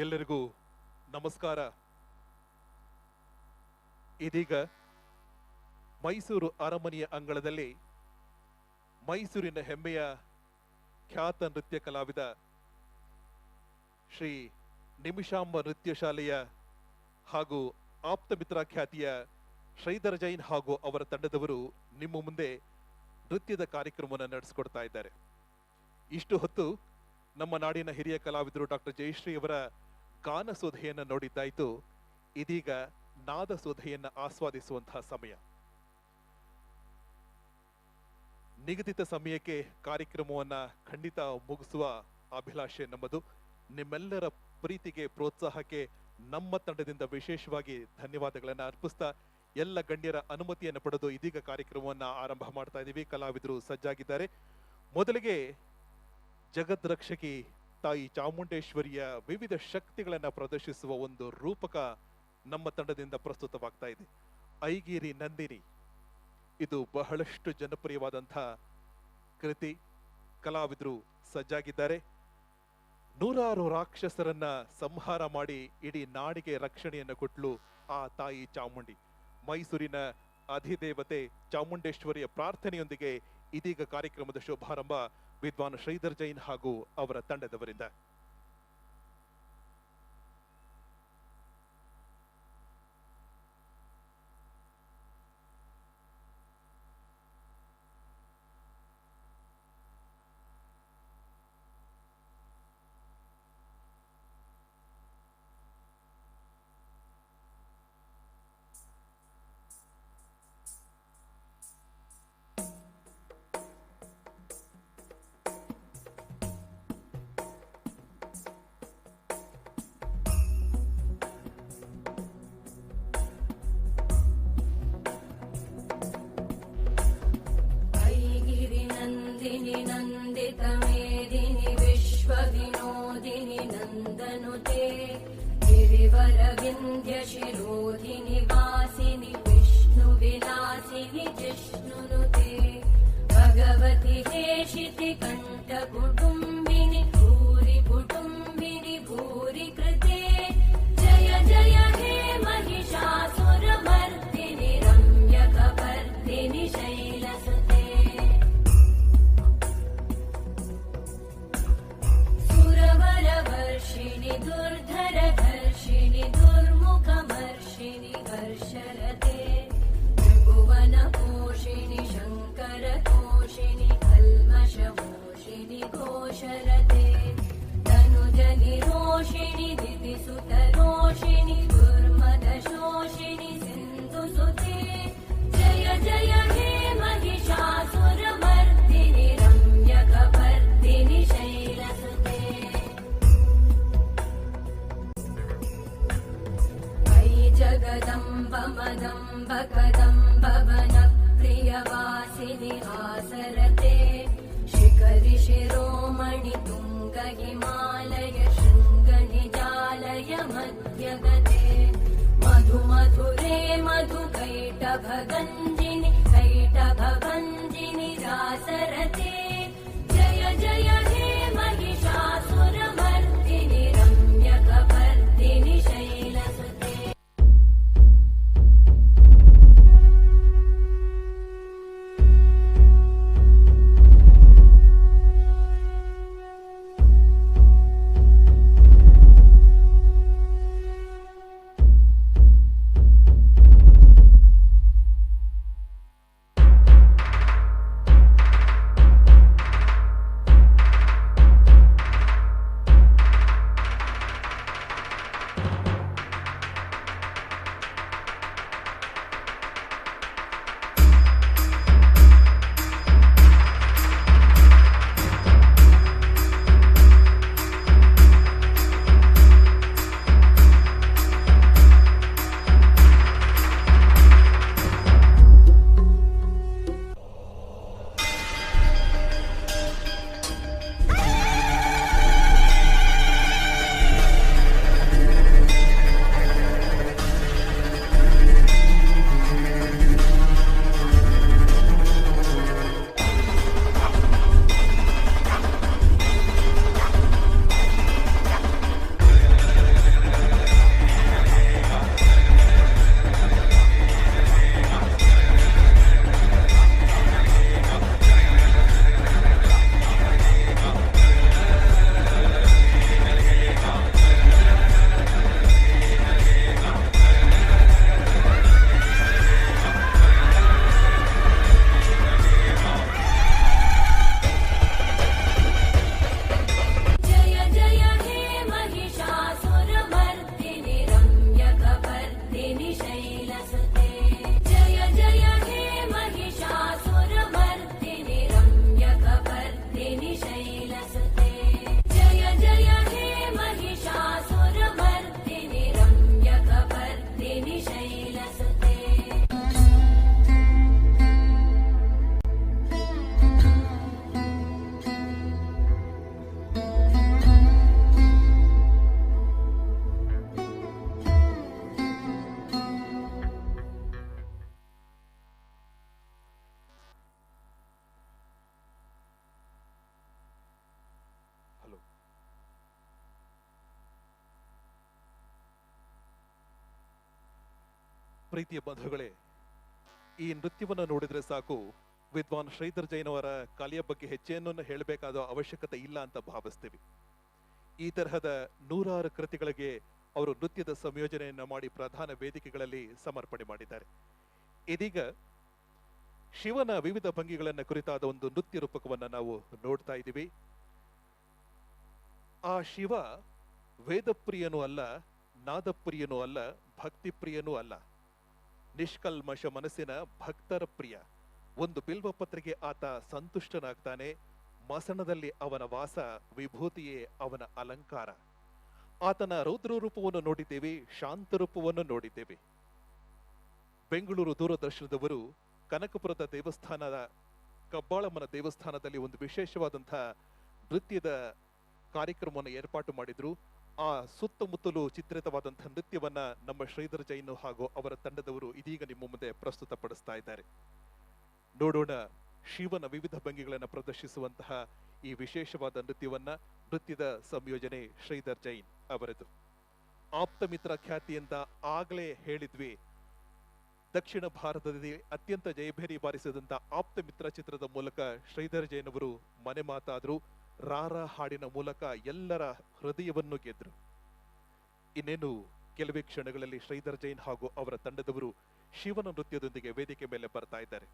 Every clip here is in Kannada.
ಎಲ್ಲರಿಗೂ ನಮಸ್ಕಾರ. ಇದೀಗ ಮೈಸೂರು ಅರಮನೆಯ ಅಂಗಳದಲ್ಲಿ ಮೈಸೂರಿನ ಹೆಮ್ಮೆಯ ಖ್ಯಾತ ನೃತ್ಯ ಕಲಾವಿದ ಶ್ರೀ ನಿಮಿಷಾಂಬ ನೃತ್ಯ ಶಾಲೆಯ ಹಾಗೂ ಆಪ್ತಮಿತ್ರ ಖ್ಯಾತಿಯ ಶ್ರೀಧರ್ ಜೈನ್ ಹಾಗೂ ಅವರ ತಂಡದವರು ನಿಮ್ಮ ಮುಂದೆ ನೃತ್ಯದ ಕಾರ್ಯಕ್ರಮವನ್ನು ನಡೆಸಿಕೊಡ್ತಾ ಇದ್ದಾರೆ. ಇಷ್ಟು ಹೊತ್ತು ನಮ್ಮ ನಾಡಿನ ಹಿರಿಯ ಕಲಾವಿದರು ಡಾಕ್ಟರ್ ಜಯಶ್ರೀ ಅವರ ಗಾನಸೋಧೆಯನ್ನು ನೋಡಿದ್ದಾಯಿತು. ಇದೀಗ ನಾದಸೋಧೆಯನ್ನು ಆಸ್ವಾದಿಸುವಂತಹ ಸಮಯ. ನಿಗದಿತ ಸಮಯಕ್ಕೆ ಕಾರ್ಯಕ್ರಮವನ್ನ ಖಂಡಿತ ಮುಗಿಸುವ ಅಭಿಲಾಷೆ ನಮ್ಮದು. ನಿಮ್ಮೆಲ್ಲರ ಪ್ರೀತಿಗೆ ಪ್ರೋತ್ಸಾಹಕ್ಕೆ ನಮ್ಮ ತಂಡದಿಂದ ವಿಶೇಷವಾಗಿ ಧನ್ಯವಾದಗಳನ್ನು ಅರ್ಪಿಸ್ತಾ ಎಲ್ಲ ಗಣ್ಯರ ಅನುಮತಿಯನ್ನು ಪಡೆದು ಇದೀಗ ಕಾರ್ಯಕ್ರಮವನ್ನ ಆರಂಭ ಮಾಡ್ತಾ ಇದ್ದೀವಿ. ಕಲಾವಿದರು ಸಜ್ಜಾಗಿದ್ದಾರೆ. ಮೊದಲಿಗೆ ಜಗದ್ರಕ್ಷಕಿ ತಾಯಿ ಚಾಮುಂಡೇಶ್ವರಿಯ ವಿವಿಧ ಶಕ್ತಿಗಳನ್ನು ಪ್ರದರ್ಶಿಸುವ ಒಂದು ರೂಪಕ ನಮ್ಮ ತಂಡದಿಂದ ಪ್ರಸ್ತುತವಾಗ್ತಾ ಇದೆ. ಐಗಿರಿ ನಂದಿನಿ. ಇದು ಬಹಳಷ್ಟು ಜನಪ್ರಿಯವಾದಂತಹ ಕೃತಿ. ಕಲಾವಿದರು ಸಜ್ಜಾಗಿದ್ದಾರೆ. ನೂರಾರು ರಾಕ್ಷಸರನ್ನ ಸಂಹಾರ ಮಾಡಿ ಇಡೀ ನಾಡಿಗೆ ರಕ್ಷಣೆಯನ್ನು ಕೊಟ್ಟಳು ಆ ತಾಯಿ ಚಾಮುಂಡಿ. ಮೈಸೂರಿನ ಅಧಿದೇವತೆ ಚಾಮುಂಡೇಶ್ವರಿಯ ಪ್ರಾರ್ಥನೆಯೊಂದಿಗೆ ಇದೀಗ ಕಾರ್ಯಕ್ರಮದ ಶುಭಾರಂಭ ವಿದ್ವಾನ್ ಶ್ರೀಧರ್ ಜೈನ್ ಹಾಗೂ ಅವರ ತಂಡದವರಿಂದ. नंदितमेदिनि विश्वविनोदिनि नन्दनुते गिरिवरविन्ध्यशिरोधिनि वासिनि विष्णुविलासिनि जिष्णुनुते भगवति हेशिति कण्ठकुटुम्बिनि भूरि कुटुम्बिनि भूरि कृते जय जय हे महिषासुरमर्दिनि रम्यकपर्दिनि शैलसुते वर्षिणि दुर्धरधर्षिणि दुर्मुखमर्षिणि हर्षरते त्रिभुवनपोषिणि शङ्करतोषिणि कल्मषमोषिणि घोषरते तनुजनिरोषिणि दितिसुतरोषिणि दुर्मदशोषिणि सिन्धुसुते जय जय हे महिषासुरमर्दिनि रम्यकपर्दिनि शैलसुते जगदम्ब मदम्ब कदम्ब वनप्रियवासिनि आसरते शिखरि शिरोमणि तुङ्ग हिमालय शृङ्गनिजालय मध्यगते मधु मधुरे मधु कैटभगञ्जिनि कैटभभञ्जिनि रासरते जय जय हे महिषासुरमर्दिनि रम्यकपर्दिनि शैलसुते ಪ್ರೀತಿಯ ಬಂಧುಗಳೇ, ಈ ನೃತ್ಯವನ್ನು ನೋಡಿದ್ರೆ ಸಾಕು ವಿದ್ವಾನ್ ಶ್ರೀಧರ್ ಜೈನ್ ಅವರ ಕಲೆಯ ಬಗ್ಗೆ ಹೆಚ್ಚೇನನ್ನು ಹೇಳಬೇಕಾದ ಅವಶ್ಯಕತೆ ಇಲ್ಲ ಅಂತ ಭಾವಿಸ್ತೀವಿ. ಈ ತರಹದ 100 ಕೃತಿಗಳಿಗೆ ಅವರು ನೃತ್ಯದ ಸಂಯೋಜನೆಯನ್ನ ಮಾಡಿ ಪ್ರಧಾನ ವೇದಿಕೆಗಳಲ್ಲಿ ಸಮರ್ಪಣೆ ಮಾಡಿದ್ದಾರೆ. ಇದೀಗ ಶಿವನ ವಿವಿಧ ಭಂಗಿಗಳನ್ನ ಕುರಿತಾದ ಒಂದು ನೃತ್ಯ ರೂಪಕವನ್ನ ನಾವು ನೋಡ್ತಾ ಇದ್ದೀವಿ. ಆ ಶಿವ ವೇದಪ್ರಿಯನೂ ಅಲ್ಲ, ನಾದಪ್ರಿಯನೂ ಅಲ್ಲ, ಭಕ್ತಿಪ್ರಿಯನೂ ಅಲ್ಲ. ನಿಷ್ಕಲ್ಮಶ ಮನಸ್ಸಿನ ಭಕ್ತರ ಪ್ರಿಯ. ಒಂದು ಬಿಲ್ವ ಪತ್ರೆಗೆ ಆತ ಸಂತುಷ್ಟನಾಗ್ತಾನೆ. ಮಸಣದಲ್ಲಿ ಅವನ ವಾಸ, ವಿಭೂತಿಯೇ ಅವನ ಅಲಂಕಾರ. ಆತನ ರೌದ್ರ ರೂಪವನ್ನು ನೋಡಿದ್ದೇವೆ, ಶಾಂತ ರೂಪವನ್ನು ನೋಡಿದ್ದೇವೆ. ಬೆಂಗಳೂರು ದೂರದರ್ಶನದವರು ಕನಕಪುರದ ದೇವಸ್ಥಾನದ ಕಬ್ಬಾಳಮ್ಮನ ದೇವಸ್ಥಾನದಲ್ಲಿ ಒಂದು ವಿಶೇಷವಾದಂತಹ ನೃತ್ಯದ ಕಾರ್ಯಕ್ರಮವನ್ನು ಏರ್ಪಾಟು ಮಾಡಿದ್ರು. ಆ ಸುತ್ತಮುತ್ತಲು ಚಿತ್ರಿತವಾದಂತಹ ನೃತ್ಯವನ್ನ ನಮ್ಮ ಶ್ರೀಧರ್ ಜೈನ್ ಹಾಗೂ ಅವರ ತಂಡದವರು ಇದೀಗ ನಿಮ್ಮ ಮುಂದೆ ಪ್ರಸ್ತುತಪಡಿಸ್ತಾ ಇದ್ದಾರೆ. ನೋಡೋಣ ಶಿವನ ವಿವಿಧ ಭಂಗಿಗಳನ್ನು ಪ್ರದರ್ಶಿಸುವಂತಹ ಈ ವಿಶೇಷವಾದ ನೃತ್ಯದ ಸಂಯೋಜನೆ ಶ್ರೀಧರ್ ಜೈನ್ ಅವರದು. ಆಪ್ತಮಿತ್ರ ಖ್ಯಾತಿಯಿಂದ ಆಗಲೇ ಹೇಳಿದ್ವಿ. ದಕ್ಷಿಣ ಭಾರತದಲ್ಲಿ ಅತ್ಯಂತ ಜಯಭೇರಿ ಬಾರಿಸಿದಂತ ಆಪ್ತಮಿತ್ರ ಚಿತ್ರದ ಮೂಲಕ ಶ್ರೀಧರ್ ಜೈನ್ ಅವರು ಮನೆ ಮಾತಾದ್ರು. ರಾರ ಹಾಡಿನ ಮೂಲಕ ಎಲ್ಲರ ಹೃದಯವನ್ನು ಗೆದ್ರು. ಇನ್ನೇನು ಕೆಲವೇ ಕ್ಷಣಗಳಲ್ಲಿ ಶ್ರೀಧರ್ ಜೈನ್ ಹಾಗೂ ಅವರ ತಂಡದವರು ಶಿವನ ನೃತ್ಯದೊಂದಿಗೆ ವೇದಿಕೆ ಮೇಲೆ ಬರ್ತಾ ಇದ್ದಾರೆ.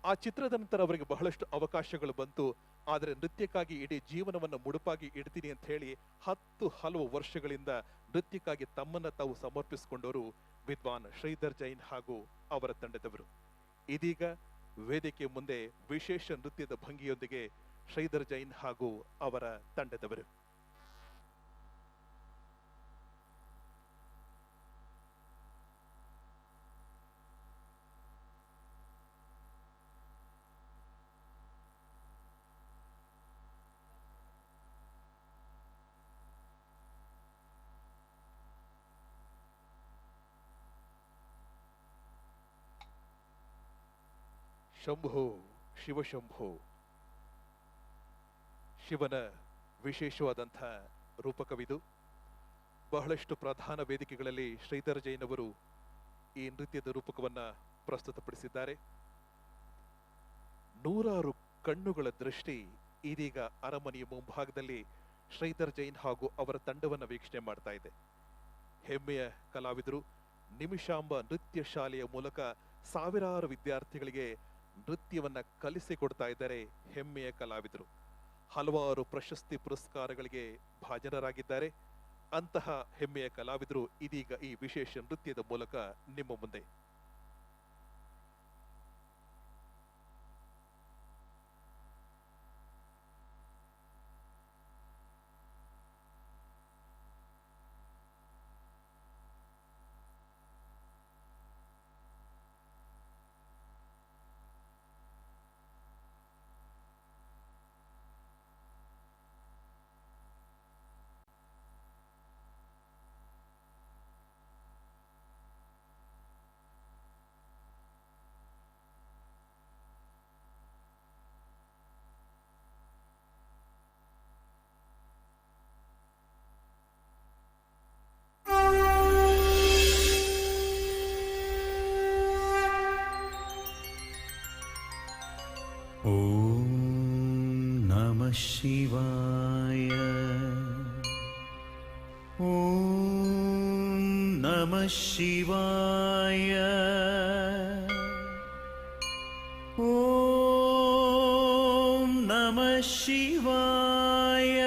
ಆ ಚಿತ್ರದ ನಂತರ ಅವರಿಗೆ ಬಹಳಷ್ಟು ಅವಕಾಶಗಳು ಬಂತು. ಆದರೆ ನೃತ್ಯಕ್ಕಾಗಿ ಇಡೀ ಜೀವನವನ್ನು ಮುಡುಪಾಗಿ ಇಡ್ತೀನಿ ಅಂತ ಹೇಳಿ ಹಲವು ವರ್ಷಗಳಿಂದ ನೃತ್ಯಕ್ಕಾಗಿ ತಮ್ಮನ್ನ ತಾವು ಸಮರ್ಪಿಸಿಕೊಂಡವರು ವಿದ್ವಾನ್ ಶ್ರೀಧರ್ ಜೈನ್ ಹಾಗೂ ಅವರ ತಂಡದವರು. ಇದೀಗ ವೇದಿಕೆ ಮುಂದೆ ವಿಶೇಷ ನೃತ್ಯದ ಭಂಗಿಯೊಂದಿಗೆ ಶ್ರೀಧರ್ ಜೈನ್ ಹಾಗೂ ಅವರ ತಂಡದವರು. ಶಂಭೋ ಶಿವಶಂಭೋ. ಶಿವನ ವಿಶೇಷವಾದಂತಹ ರೂಪಕವಿದು. ಬಹಳಷ್ಟು ಪ್ರಧಾನ ವೇದಿಕೆಗಳಲ್ಲಿ ಶ್ರೀಧರ್ ಜೈನ್ ಅವರು ಈ ನೃತ್ಯದ ರೂಪಕವನ್ನ ಪ್ರಸ್ತುತಪಡಿಸಿದ್ದಾರೆ. 100 ಕಣ್ಣುಗಳ ದೃಷ್ಟಿ ಇದೀಗ ಅರಮನೆಯ ಮುಂಭಾಗದಲ್ಲಿ ಶ್ರೀಧರ್ ಜೈನ್ ಹಾಗೂ ಅವರ ತಂಡವನ್ನ ವೀಕ್ಷಣೆ ಮಾಡ್ತಾ ಇದೆ. ಹೆಮ್ಮೆಯ ಕಲಾವಿದರು ನಿಮಿಷಾಂಬ ನೃತ್ಯ ಶಾಲೆಯ ಮೂಲಕ ಸಾವಿರಾರು ವಿದ್ಯಾರ್ಥಿಗಳಿಗೆ ನೃತ್ಯವನ್ನ ಕಲಿಸಿಕೊಡ್ತಾ ಇದ್ದಾರೆ. ಹೆಮ್ಮೆಯ ಕಲಾವಿದರು ಹಲವಾರು ಪ್ರಶಸ್ತಿ ಪುರಸ್ಕಾರಗಳಿಗೆ ಭಾಜನರಾಗಿದ್ದಾರೆ. ಅಂತಹ ಹೆಮ್ಮೆಯ ಕಲಾವಿದರು ಇದೀಗ ಈ ವಿಶೇಷ ನೃತ್ಯದ ಮೂಲಕ ನಿಮ್ಮ ಮುಂದೆ. ಶಿವಾಯ ಓಂ ನಮಃ ಶಿವಾಯ ಓಂ ನಮಃ ಶಿವಾಯ.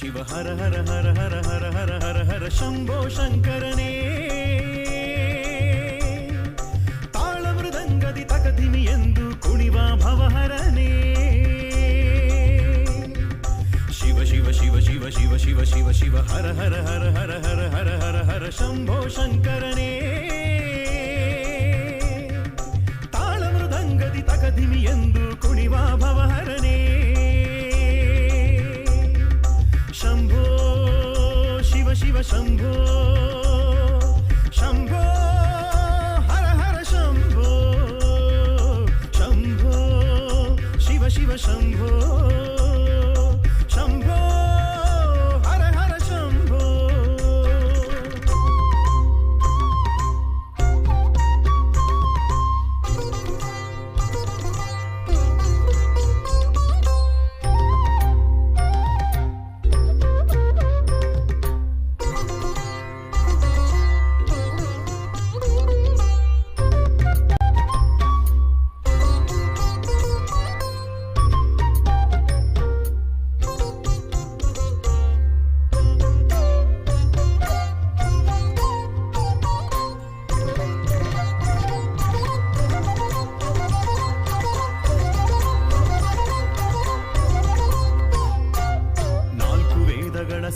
ಶಿವ ಹರ ಹರ ಹರ ಹರ ಹರ ಹರ ಹರ ಹರ ಶಂಭೋ ಶಂಕರನೇ. ಶಿವ ಶಿವ ಹರ ಹರ ಹರ ಹರ ಹರ ಹರ ಹರ ಹರ ಶಂಭೋ ಶಂಕರನೇ ತಾಳ ಮೃದಂಗದಿ ತಕದಿಮಿ ಎಂದು ಕುಣಿವ ಭವಹರನೇ ಶಂಭೋ ಶಿವ ಶಿವ ಶಂಭೋ ಶಂಭೋ ಹರ ಹರ ಶಂಭೋ ಶಂಭೋ ಶಿವ ಶಿವ ಶಂಭೋ ಶಂಭೋ ಹರ ಹರ ಶಂಭೋ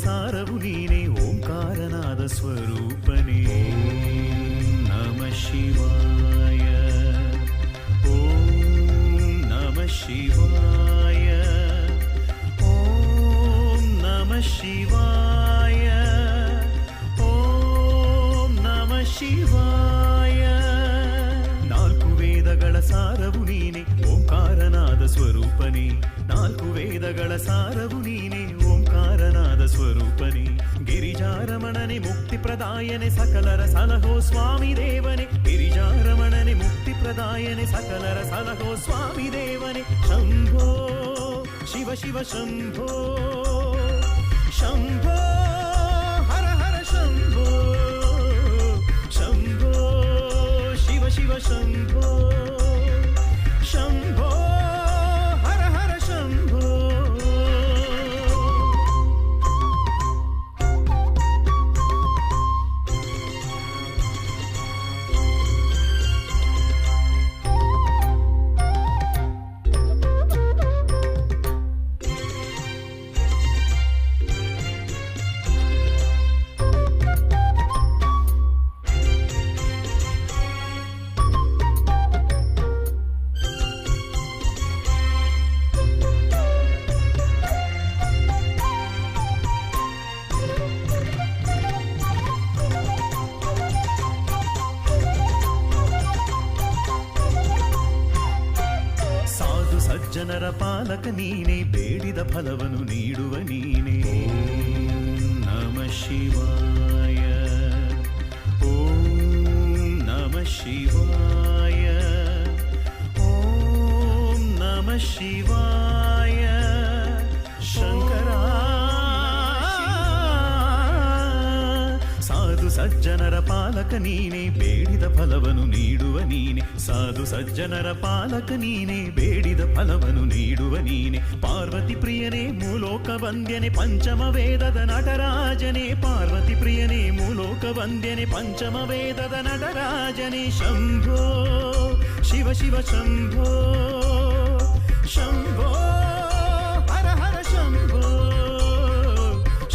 ಸಾರವು ನೀನೇ ಓಂಕಾರನಾದ ಸ್ವರೂಪನೇ ನಮ ಶಿವಾಯ ಓಂ ನಮ ಶಿವಾಯ ಓಂ ನಮ ಶಿವಾಯ ಓಂ ನಮ ಶಿವಾಯ ನಾಲ್ಕು ವೇದಗಳ ಸಾರವು ನೀನೆ ಓಂಕಾರನಾದ ಸ್ವರೂಪನೇ ನಾಲ್ಕು ವೇದಗಳ ಸಾರವು ನೀನೆ ಓಂಕಾರನಾದ ಸ್ವರೂಪನೇ ಗಿರಿಜಾರಮಣನೆ ಮುಕ್ತಿ ಪ್ರದಾಯನೆ ಸಕಲರ ಸಲಹೋ ಸ್ವಾಮಿ ದೇವನೇ ಗಿರಿಜಾರಮಣನೆ ಮುಕ್ತಿ ಪ್ರದಾಯನೆ ಸಕಲರ ಸಲಹೋ ಸ್ವಾಮಿ ದೇವನೇ ಶಂಭೋ ಶಿವ ಶಿವ ಶಂಭೋ ಶಂಭೋ ಹರ ಹರ ಶಂಭೋ ಶಂಭೋ ಶಿವ ಶಿವ ಶಂಭೋ ಶಂಭೋ ಹರ ಹರ ಶಂಭೋ ಸಜ್ಜನರ ಪಾಲಕ ನೀನೆ ಬೇಡಿದ ಫಲವನ್ನು ನೀಡುವ ನೀನೆ ನಮ ಶಿವಾಯ ಓಂ ನಮ ಶಿವಾಯ ಓಂ ನಮ ಶಿವಾಯ ಶಂಕರ ಸಾಧು ಸಜ್ಜನರ ಪಾಲಕ ನೀನೆ ಬೇಡಿದ ಫಲವನ್ನು ನೀಡುವ ನೀನೆ ಸಾಧು ಸಜ್ಜನರ ಪಾಲಕ ನೀನೆ ಬೇಡಿದ ಫಲವನ್ನು ನೀಡುವ ನೀನೆ ಪಾರ್ವತಿ ಪ್ರಿಯನೇ ಮೂಲೋಕ ವಂದ್ಯನೆ ಪಂಚಮ ವೇದದ ನಟರಾಜನೇ ಪಾರ್ವತಿ ಪ್ರಿಯನೇ ಮೂಲೋಕ ವಂದ್ಯನೆ ಪಂಚಮ ವೇದದ ನಟರಾಜನೇ ಶಂಭೋ ಶಿವ ಶಿವ ಶಂಭೋ ಶಂಭೋ ಹರ ಹರ ಶಂಭೋ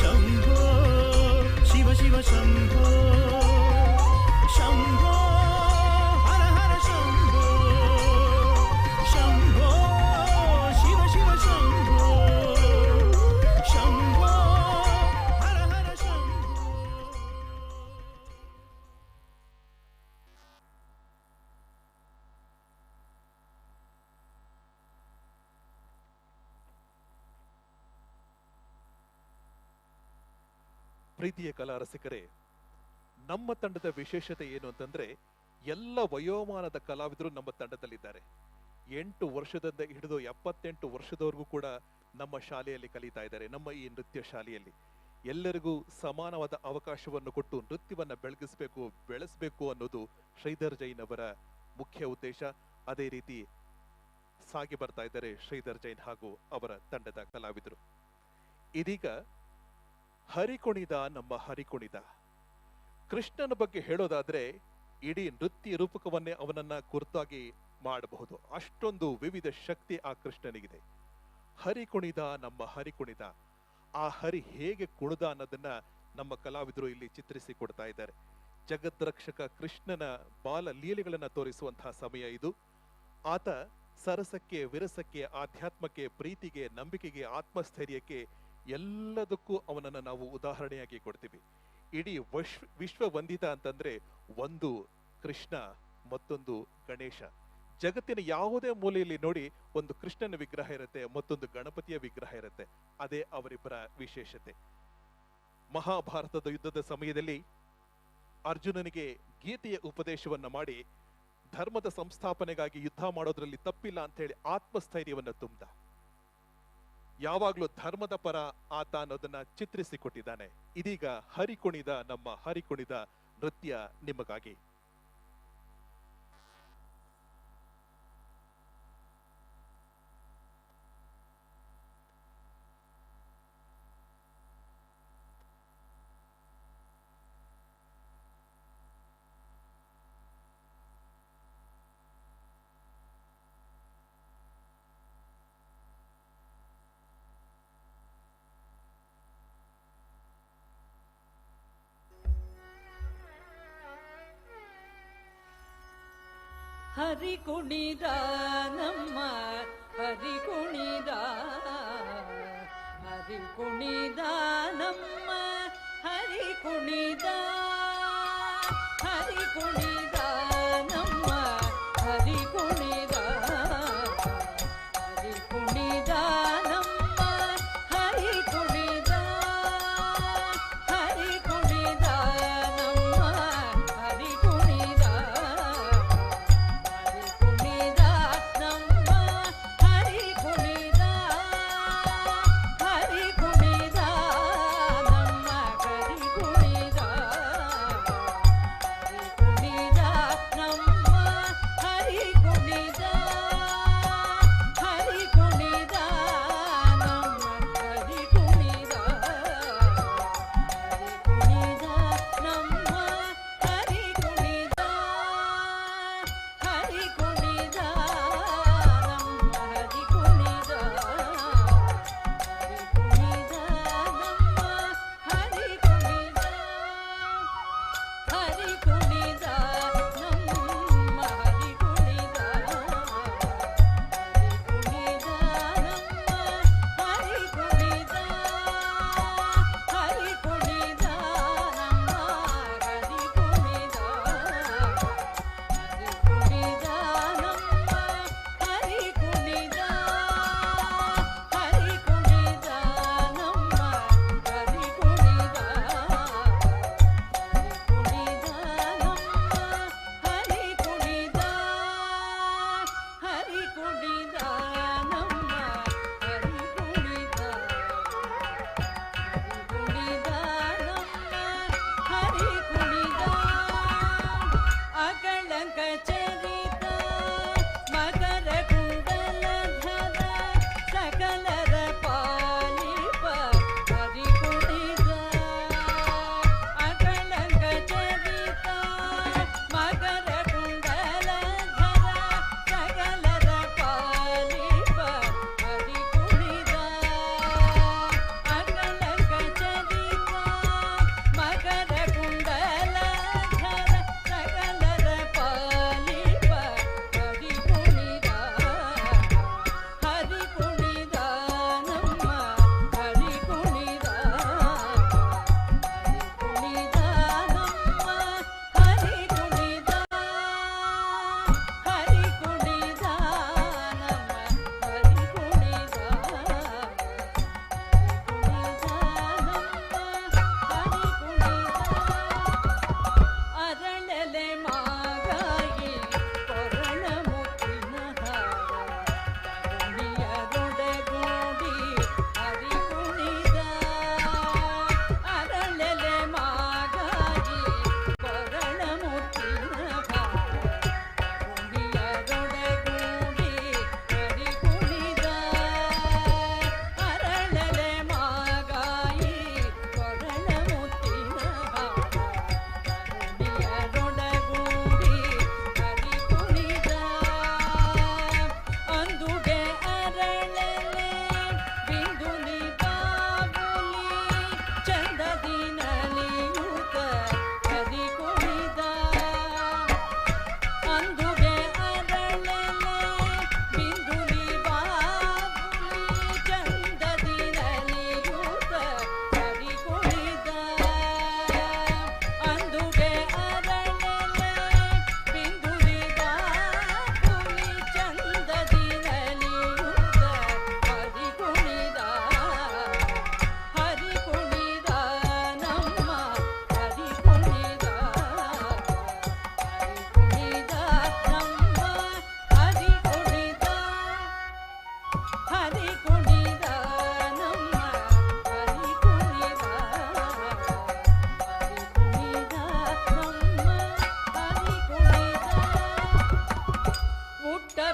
ಶಂಭೋ ಶಿವ ಶಿವ ಶಂಭೋ ಶಂಭೋ ಹರ ಹರ ಶಂಭೋ ಶಂಭೋ ಶಿವ ಶಿವ ಶಂಭೋ ಶಂಭೋ ಹರ ಹರ ಶಂಭೋ ಪ್ರೀತಿಯ ಕಲಾ ರಸಿಕರೇ, ನಮ್ಮ ತಂಡದ ವಿಶೇಷತೆ ಏನು ಅಂತಂದ್ರೆ ಎಲ್ಲ ವಯೋಮಾನದ ಕಲಾವಿದರು ನಮ್ಮ ತಂಡದಲ್ಲಿದ್ದಾರೆ. 8 ವರ್ಷದಿಂದ ಹಿಡಿದು 78 ವರ್ಷದವರೆಗೂ ಕೂಡ ನಮ್ಮ ಶಾಲೆಯಲ್ಲಿ ಕಲಿತಾ ಇದ್ದಾರೆ. ನಮ್ಮ ಈ ನೃತ್ಯ ಶಾಲೆಯಲ್ಲಿ ಎಲ್ಲರಿಗೂ ಸಮಾನವಾದ ಅವಕಾಶವನ್ನು ಕೊಟ್ಟು ನೃತ್ಯವನ್ನ ಬೆಳೆಸಬೇಕು ಅನ್ನೋದು ಶ್ರೀಧರ್ ಜೈನ್ ಅವರ ಮುಖ್ಯ ಉದ್ದೇಶ. ಅದೇ ರೀತಿ ಸಾಗಿ ಬರ್ತಾ ಇದ್ದಾರೆ ಶ್ರೀಧರ್ ಜೈನ್ ಹಾಗೂ ಅವರ ತಂಡದ ಕಲಾವಿದರು. ಇದೀಗ ಹರಿಕುಣಿದ ನಮ್ಮ ಹರಿಕುಣಿದ ಕೃಷ್ಣನ ಬಗ್ಗೆ ಹೇಳೋದಾದ್ರೆ ಇಡೀ ನೃತ್ಯ ರೂಪಕವನ್ನೇ ಅವನನ್ನ ಕುರಿತಾಗಿ ಮಾಡಬಹುದು. ಅಷ್ಟೊಂದು ವಿವಿಧ ಶಕ್ತಿ ಆ ಕೃಷ್ಣನಿಗಿದೆ. ಹರಿಕುಣಿದ ನಮ್ಮ ಹರಿಕುಣಿದ ಆ ಹರಿ ಹೇಗೆ ಕುಣಿದ ಅನ್ನೋದನ್ನ ನಮ್ಮ ಕಲಾವಿದರು ಇಲ್ಲಿ ಚಿತ್ರಿಸಿ ಕೊಡ್ತಾ ಇದ್ದಾರೆ. ಜಗದ್ರಕ್ಷಕ ಕೃಷ್ಣನ ಬಾಲ ಲೀಲೆಗಳನ್ನ ತೋರಿಸುವಂತಹ ಸಮಯ ಇದು. ಆತ ಸರಸಕ್ಕೆ, ವಿರಸಕ್ಕೆ, ಆಧ್ಯಾತ್ಮಕ್ಕೆ, ಪ್ರೀತಿಗೆ, ನಂಬಿಕೆಗೆ, ಆತ್ಮಸ್ಥೈರ್ಯಕ್ಕೆ ಎಲ್ಲದಕ್ಕೂ ಅವನನ್ನ ನಾವು ಉದಾಹರಣೆಯಾಗಿ ಕೊಡ್ತೀವಿ. ಇಡೀ ವಿಶ್ವ ವಂದಿತ ಅಂತಂದ್ರೆ ಒಂದು ಕೃಷ್ಣ, ಮತ್ತೊಂದು ಗಣೇಶ. ಜಗತ್ತಿನ ಯಾವುದೇ ಮೂಲೆಯಲ್ಲಿ ನೋಡಿ ಒಂದು ಕೃಷ್ಣನ ವಿಗ್ರಹ ಇರುತ್ತೆ, ಮತ್ತೊಂದು ಗಣಪತಿಯ ವಿಗ್ರಹ ಇರುತ್ತೆ. ಅದೇ ಅವರಿಬ್ಬರ ವಿಶೇಷತೆ. ಮಹಾಭಾರತದ ಯುದ್ಧದ ಸಮಯದಲ್ಲಿ ಅರ್ಜುನನಿಗೆ ಗೀತೆಯ ಉಪದೇಶವನ್ನ ಮಾಡಿ ಧರ್ಮದ ಸಂಸ್ಥಾಪನೆಗಾಗಿ ಯುದ್ಧ ಮಾಡೋದ್ರಲ್ಲಿ ತಪ್ಪಿಲ್ಲ ಅಂತ ಹೇಳಿ ಆತ್ಮಸ್ಥೈರ್ಯವನ್ನ ತುಂಬಿದ. ಯಾವಾಗ್ಲೂ ಧರ್ಮದ ಪರ ಆತ ಅನ್ನೋದನ್ನ ಚಿತ್ರಿಸಿಕೊಟ್ಟಿದ್ದಾನೆ. ಇದೀಗ ಹರಿಕುಣಿದ, ನಮ್ಮ ಹರಿಕುಣಿದ ನೃತ್ಯ ನಿಮಗಾಗಿ. ಹರಿ ಕುಣಿದ ನಮ್ಮ ಹರಿ ಕುಣಿದ, ಹರಿ ಕುಣಿದ ನಮ್ಮ ಹರಿ ಕುಣಿದ, ಹರಿ ಕುಣಿದ ನಮ್ಮ ಹರಿ ಕುಣಿದ, ಹರಿ ಕುಣಿದ ನಮ್ಮ ಹರಿ ಕುಣಿದ, ಹರಿ ಕುಣಿದ ನಮ್ಮ ಹರಿ ಕುಣಿದ, ಹರಿ ಕುಣಿದ ನಮ್ಮ ಹರಿ ಕುಣಿದ,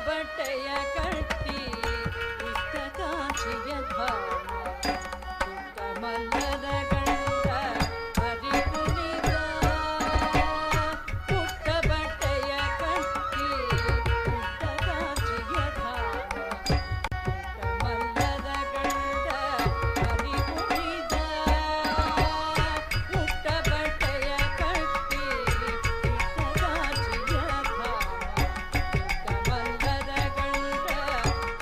ಬಟ್ಟೆಯ ಕಟ್ಟಿ ಇಷ್ಟ ಕಾಂಚಿಯ ಧಾಮ ಪುಟ್ಟ ಮಲ್ಲದ ಗಂಡ ಹರಿ ಕುಣಿದ ಪುಟ್ಟ ಬಟ್ಟೆಯ ಕಟ್ಟಿ ಇಷ್ಟ ಕಾಂಚಿಯ ಧಾಮ ಪುಟ್ಟ ಮಲ್ಲದ ಗಂಡ ಹರಿ ಕುಣಿದ ಪುಟ್ಟ ಬಟ್ಟೆಯ ಕಟ್ಟಿ ಇಷ್ಟ ಕಾಂಚಿಯ ಧಾಮ ಮಲ್ಲದ ಗಂಡ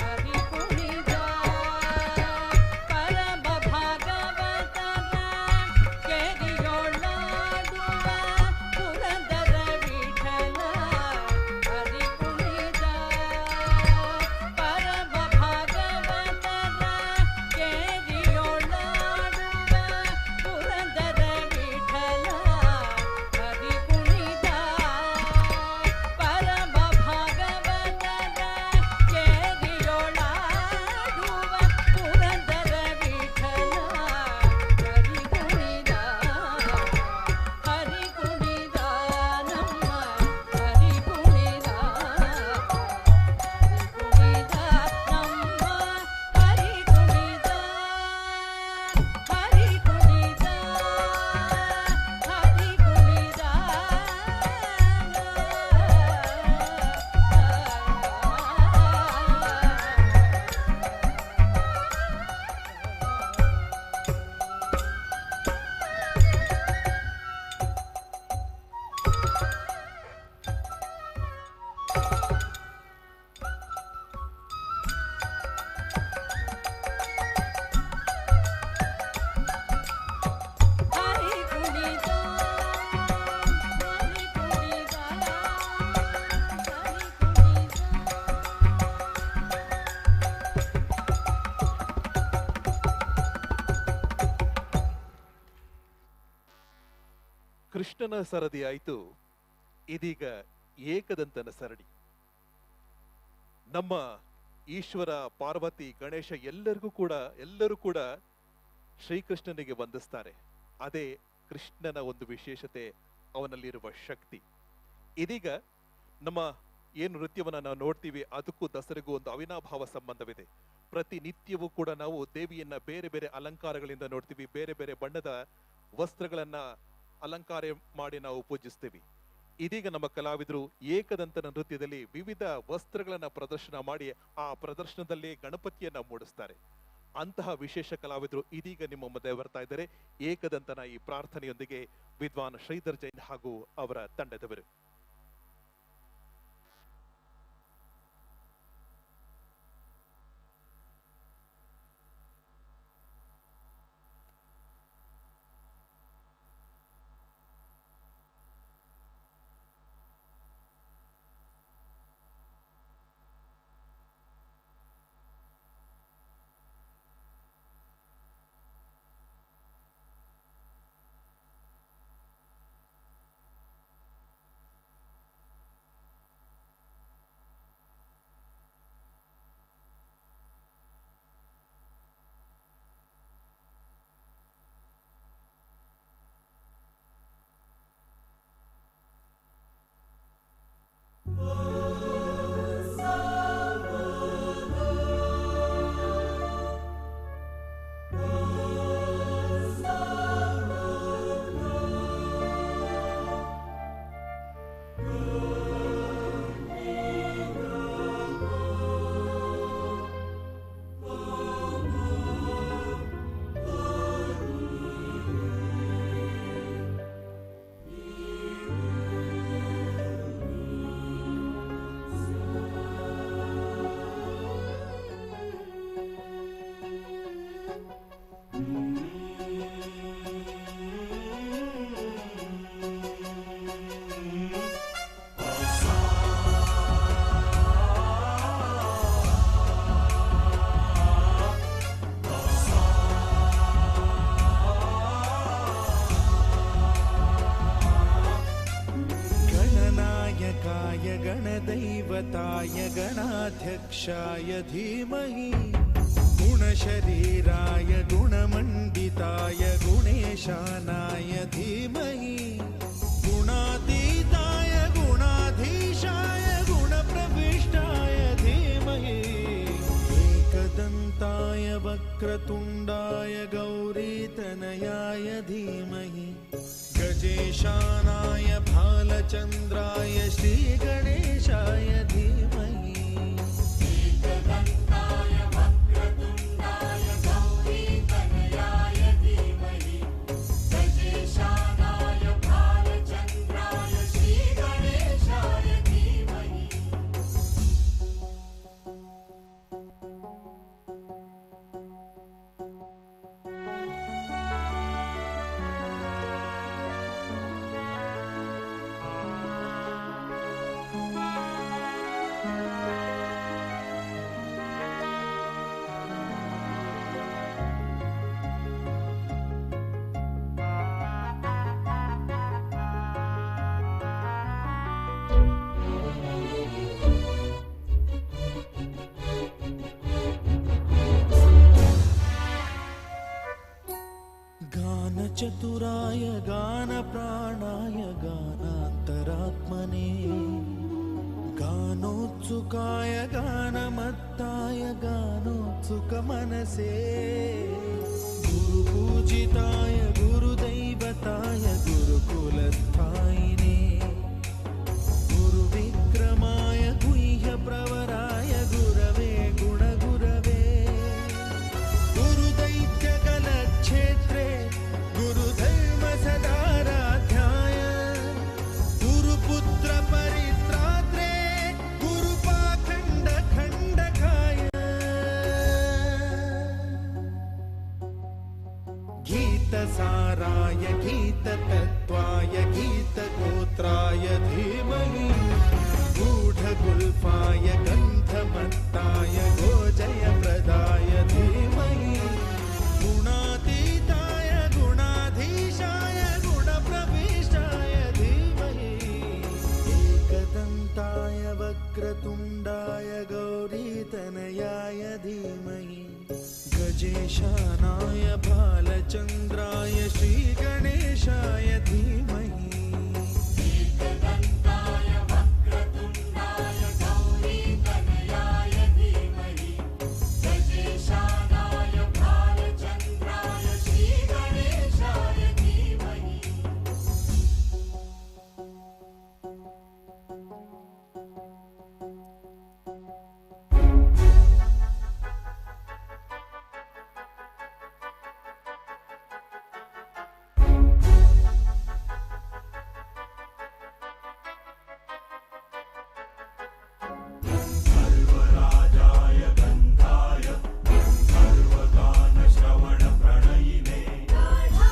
ಹರಿ ಕುಣಿದ ಪರಮ ಭಾಗವತರ ಕೆರಿಯೊಳಾಡುವ ಪುರಂದರ ವಿಠಲ ಹರಿ ಕುಣಿದ ಪರಮ ಭಾಗವತರ ಕೆರಿಯೊಳಾಡುವ ಪುರಂದರ ವಿಠಲ ಹರಿ ಕುಣಿದ ಪರಮ ಭಾಗವತರ ಕೇರಿಯೊಳಾಡುವ ಪುರಂದರ ವಿಠಲ ಹರಿ ಕುಣಿದ ಹರಿ ಕುಣಿದ ನಮ್ಮ ಹರಿ ಕುಣಿದ ಕುಣಿದ ನಮ್ಮ ಹರಿ ಕುಣಿದ ಹರಿ ಕುಣಿದ ಹರಿ ಕುಣಿದ ಕೃಷ್ಣನ ಸರದಿ ಆಯಿತು, ಇದೀಗ ಏಕದಂತನ ಸರಡಿ. ನಮ್ಮ ಈಶ್ವರ, ಪಾರ್ವತಿ, ಗಣೇಶ ಎಲ್ಲರೂ ಕೂಡ ಶ್ರೀಕೃಷ್ಣನಿಗೆ ವಂದಿಸ್ತಾರೆ. ಅದೇ ಕೃಷ್ಣನ ಒಂದು ವಿಶೇಷತೆ, ಅವನಲ್ಲಿರುವ ಶಕ್ತಿ. ಇದೀಗ ನಮ್ಮ ಏನು ನೃತ್ಯವನ್ನ ನಾವು ನೋಡ್ತೀವಿ, ಅದಕ್ಕೂ ದಸರೆಗೂ ಒಂದು ಅವಿನಾಭಾವ ಸಂಬಂಧವಿದೆ. ಪ್ರತಿನಿತ್ಯವೂ ಕೂಡ ನಾವು ದೇವಿಯನ್ನ ಬೇರೆ ಬೇರೆ ಅಲಂಕಾರಗಳಿಂದ ನೋಡ್ತೀವಿ, ಬೇರೆ ಬೇರೆ ಬಣ್ಣದ ವಸ್ತ್ರಗಳನ್ನ ಅಲಂಕಾರ ಮಾಡಿ ನಾವು ಪೂಜಿಸ್ತೀವಿ. ಇದೀಗ ನಮ್ಮ ಕಲಾವಿದರು ಏಕದಂತನ ನೃತ್ಯದಲ್ಲಿ ವಿವಿಧ ವಸ್ತ್ರಗಳನ್ನ ಪ್ರದರ್ಶನ ಮಾಡಿ ಆ ಪ್ರದರ್ಶನದಲ್ಲಿ ಗಣಪತಿಯನ್ನ ಮೂಡಿಸ್ತಾರೆ. ಅಂತಹ ವಿಶೇಷ ಕಲಾವಿದರು ಇದೀಗ ನಿಮ್ಮ ಮುಂದೆ ಬರ್ತಾ ಇದ್ದಾರೆ. ಏಕದಂತನ ಈ ಪ್ರಾರ್ಥನೆಯೊಂದಿಗೆ ವಿದ್ವಾನ್ ಶ್ರೀಧರ್ ಜೈನ್ ಹಾಗೂ ಅವರ ತಂಡದವರು. गणदैवताय गणाध्यक्षाय धीमहि गुणशरीराय गुणमण्डिताय गुणेशानाय धीमहि गुणातीताय गुणाधीशाय गुणप्रविष्टाय गजेशानाय भालचन्द्राय श्रीगणेशाय धीमहि चतुराय गानप्राणाय गानान्तरात्मने गानोत्सुकाय गानमत्ताय गानोत्सुकमनसे गुरुपूजिताय गुरुदैवताय गुरुकुलस्थायिने गुरुविक्रमाय गुह्यप्रवराय गुरवे गुणगुरवे गुरुदैत्यकलक्षेत्रे गुरुधर्म सदाराध्याय गुरुपुत्र परित्रात्रे गुरुपाखण्ड खण्डकाय गीतसाराय गीततत्त्वाय गीतगोत्राय धीमहि गूढगुल्फाय गन्धमत्ताय गोजयप्रदाय धीमहि गुणातीताय गुणाधीशाय गुणप्रविष्टाय धीमहि एकदन्ताय वक्रतुण्डाय गौरीतनयाय धीमहि गजेशानाय भालचन्द्राय श्रीगणेशाय धीमहि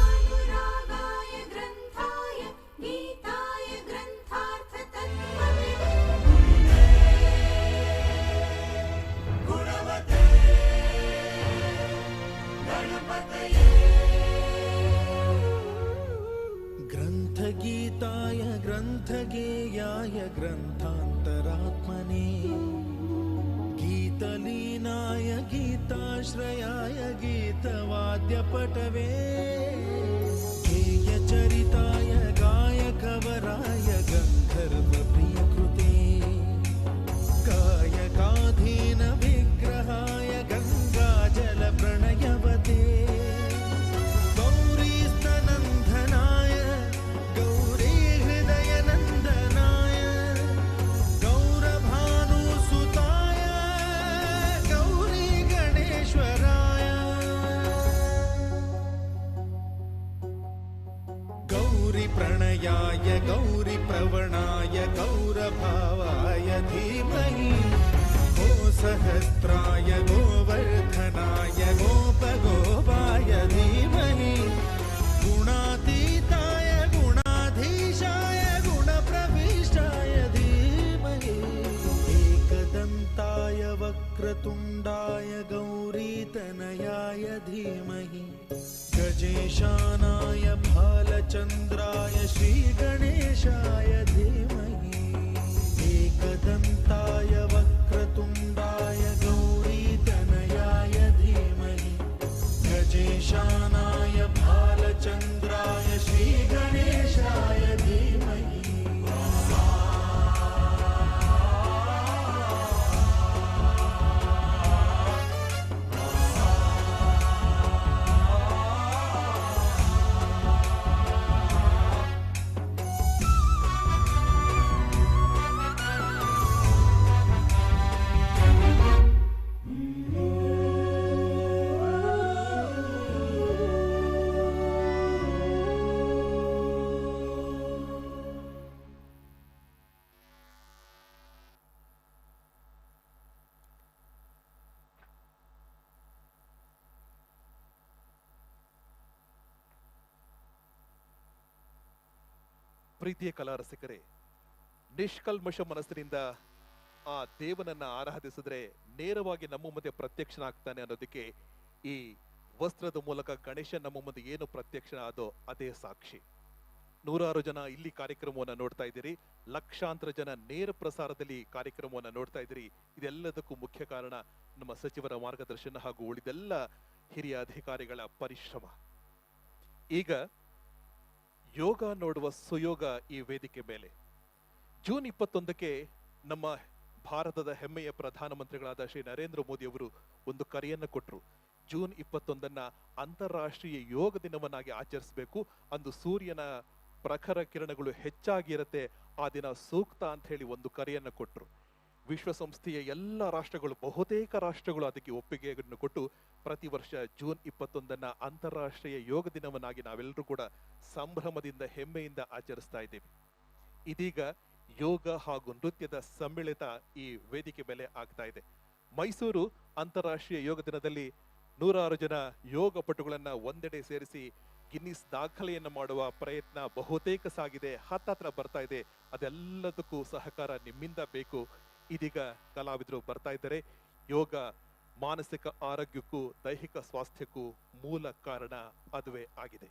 गाढानुरागाय ग्रन्थाय गीताय ग्रन्थार्थतत्त्वविदे गुणवते गणपतये ग्रन्थगीताय ग्रन्थगेयाय ग्रन्थान्तरात्मने गीतलीनाय गीताश्रयाय गीतवाद्यपटवे गेयचरिताय गायकवराय गन्धर्वप्रियकृते गायकाधीन विग्रहाय गङ्गाजलप्रणयवते गौरीस्तनन्दनाय गौरीहृदयनन्दनाय गौरभानुसुताय गौरीगणेश्वराय गौरीप्रणयाय गौरीप्रवणाय गौरभावाय धीमहि गोसहस्राय गोवर्धनाय गोपगोपाय धीमहि गुणातीताय गुणाधीशाय गुणप्रविष्टाय धीमहि एकदन्ताय वक्रतुण्डाय गौरीतनयाय धीमहि गजेशानाय भालचन्द्राय श्रीगणेशाय धीमहि एकदन्ताय वक्रतुण्डाय गौरी ಪ್ರೀತಿಯ ಕಲಾ ರಸಿಕರೇ, ನಿಷ್ಕಲ್ಮಶ ಮನಸ್ಸಿನಿಂದ ಆ ದೇವನನ್ನ ಆರಾಧಿಸಿದ್ರೆ ನೇರವಾಗಿ ನಮ್ಮ ಮುಂದೆ ಪ್ರತ್ಯಕ್ಷನಾಗ್ತಾನೆ ಅನ್ನೋದಕ್ಕೆ ಈ ವಸ್ತ್ರದ ಮೂಲಕ ಗಣೇಶ ನಮ್ಮ ಮುಂದೆ ಏನು ಪ್ರತ್ಯಕ್ಷ ಆದೋ ಅದೇ ಸಾಕ್ಷಿ. ನೂರಾರು ಜನ ಇಲ್ಲಿ ಕಾರ್ಯಕ್ರಮವನ್ನ ನೋಡ್ತಾ ಇದ್ದೀರಿ, ಲಕ್ಷಾಂತರ ಜನ ನೇರ ಪ್ರಸಾರದಲ್ಲಿ ಕಾರ್ಯಕ್ರಮವನ್ನ ನೋಡ್ತಾ ಇದ್ದೀರಿ. ಇದೆಲ್ಲದಕ್ಕೂ ಮುಖ್ಯ ಕಾರಣ ನಮ್ಮ ಸಚಿವರ ಮಾರ್ಗದರ್ಶನ ಹಾಗೂ ಉಳಿದೆಲ್ಲ ಹಿರಿಯ ಅಧಿಕಾರಿಗಳ ಪರಿಶ್ರಮ. ಈಗ ಯೋಗ ನೋಡುವ ಸುಯೋಗ ಈ ವೇದಿಕೆ ಮೇಲೆ. ಜೂನ್ 21ಕ್ಕೆ ನಮ್ಮ ಭಾರತದ ಹೆಮ್ಮೆಯ ಪ್ರಧಾನಮಂತ್ರಿಗಳಾದ ಶ್ರೀ ನರೇಂದ್ರ ಮೋದಿ ಅವರು ಒಂದು ಕರೆಯನ್ನು ಕೊಟ್ಟರು. ಜೂನ್ 21 ಅಂತಾರಾಷ್ಟ್ರೀಯ ಯೋಗ ದಿನವನ್ನಾಗಿ ಆಚರಿಸಬೇಕು. ಅಂದು ಸೂರ್ಯನ ಪ್ರಖರ ಕಿರಣಗಳು ಹೆಚ್ಚಾಗಿರುತ್ತೆ, ಆ ದಿನ ಸೂಕ್ತ ಅಂತ ಹೇಳಿ ಒಂದು ಕರೆಯನ್ನು ಕೊಟ್ಟರು. ವಿಶ್ವಸಂಸ್ಥೆಯ ಎಲ್ಲ ರಾಷ್ಟ್ರಗಳು, ಬಹುತೇಕ ರಾಷ್ಟ್ರಗಳು ಅದಕ್ಕೆ ಒಪ್ಪಿಗೆಯನ್ನು ಕೊಟ್ಟು ಪ್ರತಿ ವರ್ಷ ಜೂನ್ 21 ಅಂತಾರಾಷ್ಟ್ರೀಯ ಯೋಗ ದಿನವನ್ನಾಗಿ ನಾವೆಲ್ಲರೂ ಕೂಡ ಸಂಭ್ರಮದಿಂದ ಹೆಮ್ಮೆಯಿಂದ ಆಚರಿಸ್ತಾ ಇದ್ದೇವೆ. ಇದೀಗ ಯೋಗ ಹಾಗೂ ನೃತ್ಯದ ಸಮ್ಮಿಳಿತ ಈ ವೇದಿಕೆ ಮೇಲೆ ಆಗ್ತಾ ಇದೆ. ಮೈಸೂರು ಅಂತಾರಾಷ್ಟ್ರೀಯ ಯೋಗ ದಿನದಲ್ಲಿ ನೂರಾರು ಜನ ಯೋಗ ಪಟುಗಳನ್ನ ಒಂದೆಡೆ ಸೇರಿಸಿ ಗಿನ್ನಿಸ್ ದಾಖಲೆಯನ್ನ ಮಾಡುವ ಪ್ರಯತ್ನ ಬಹುತೇಕ ಸಾಗಿದೆ, ಹತ್ತತ್ರ ಬರ್ತಾ ಇದೆ. ಅದೆಲ್ಲದಕ್ಕೂ ಸಹಕಾರ ನಿಮ್ಮಿಂದ ಬೇಕು. ಇದೀಗ ಕಲಾವಿದರು ಬರ್ತಾ ಇದ್ದಾರೆ. ಯೋಗ ಮಾನಸಿಕ ಆರೋಗ್ಯಕ್ಕೂ ದೈಹಿಕ ಸ್ವಾಸ್ಥ್ಯಕ್ಕೂ ಮೂಲ ಕಾರಣ ಅದುವೇ ಆಗಿದೆ.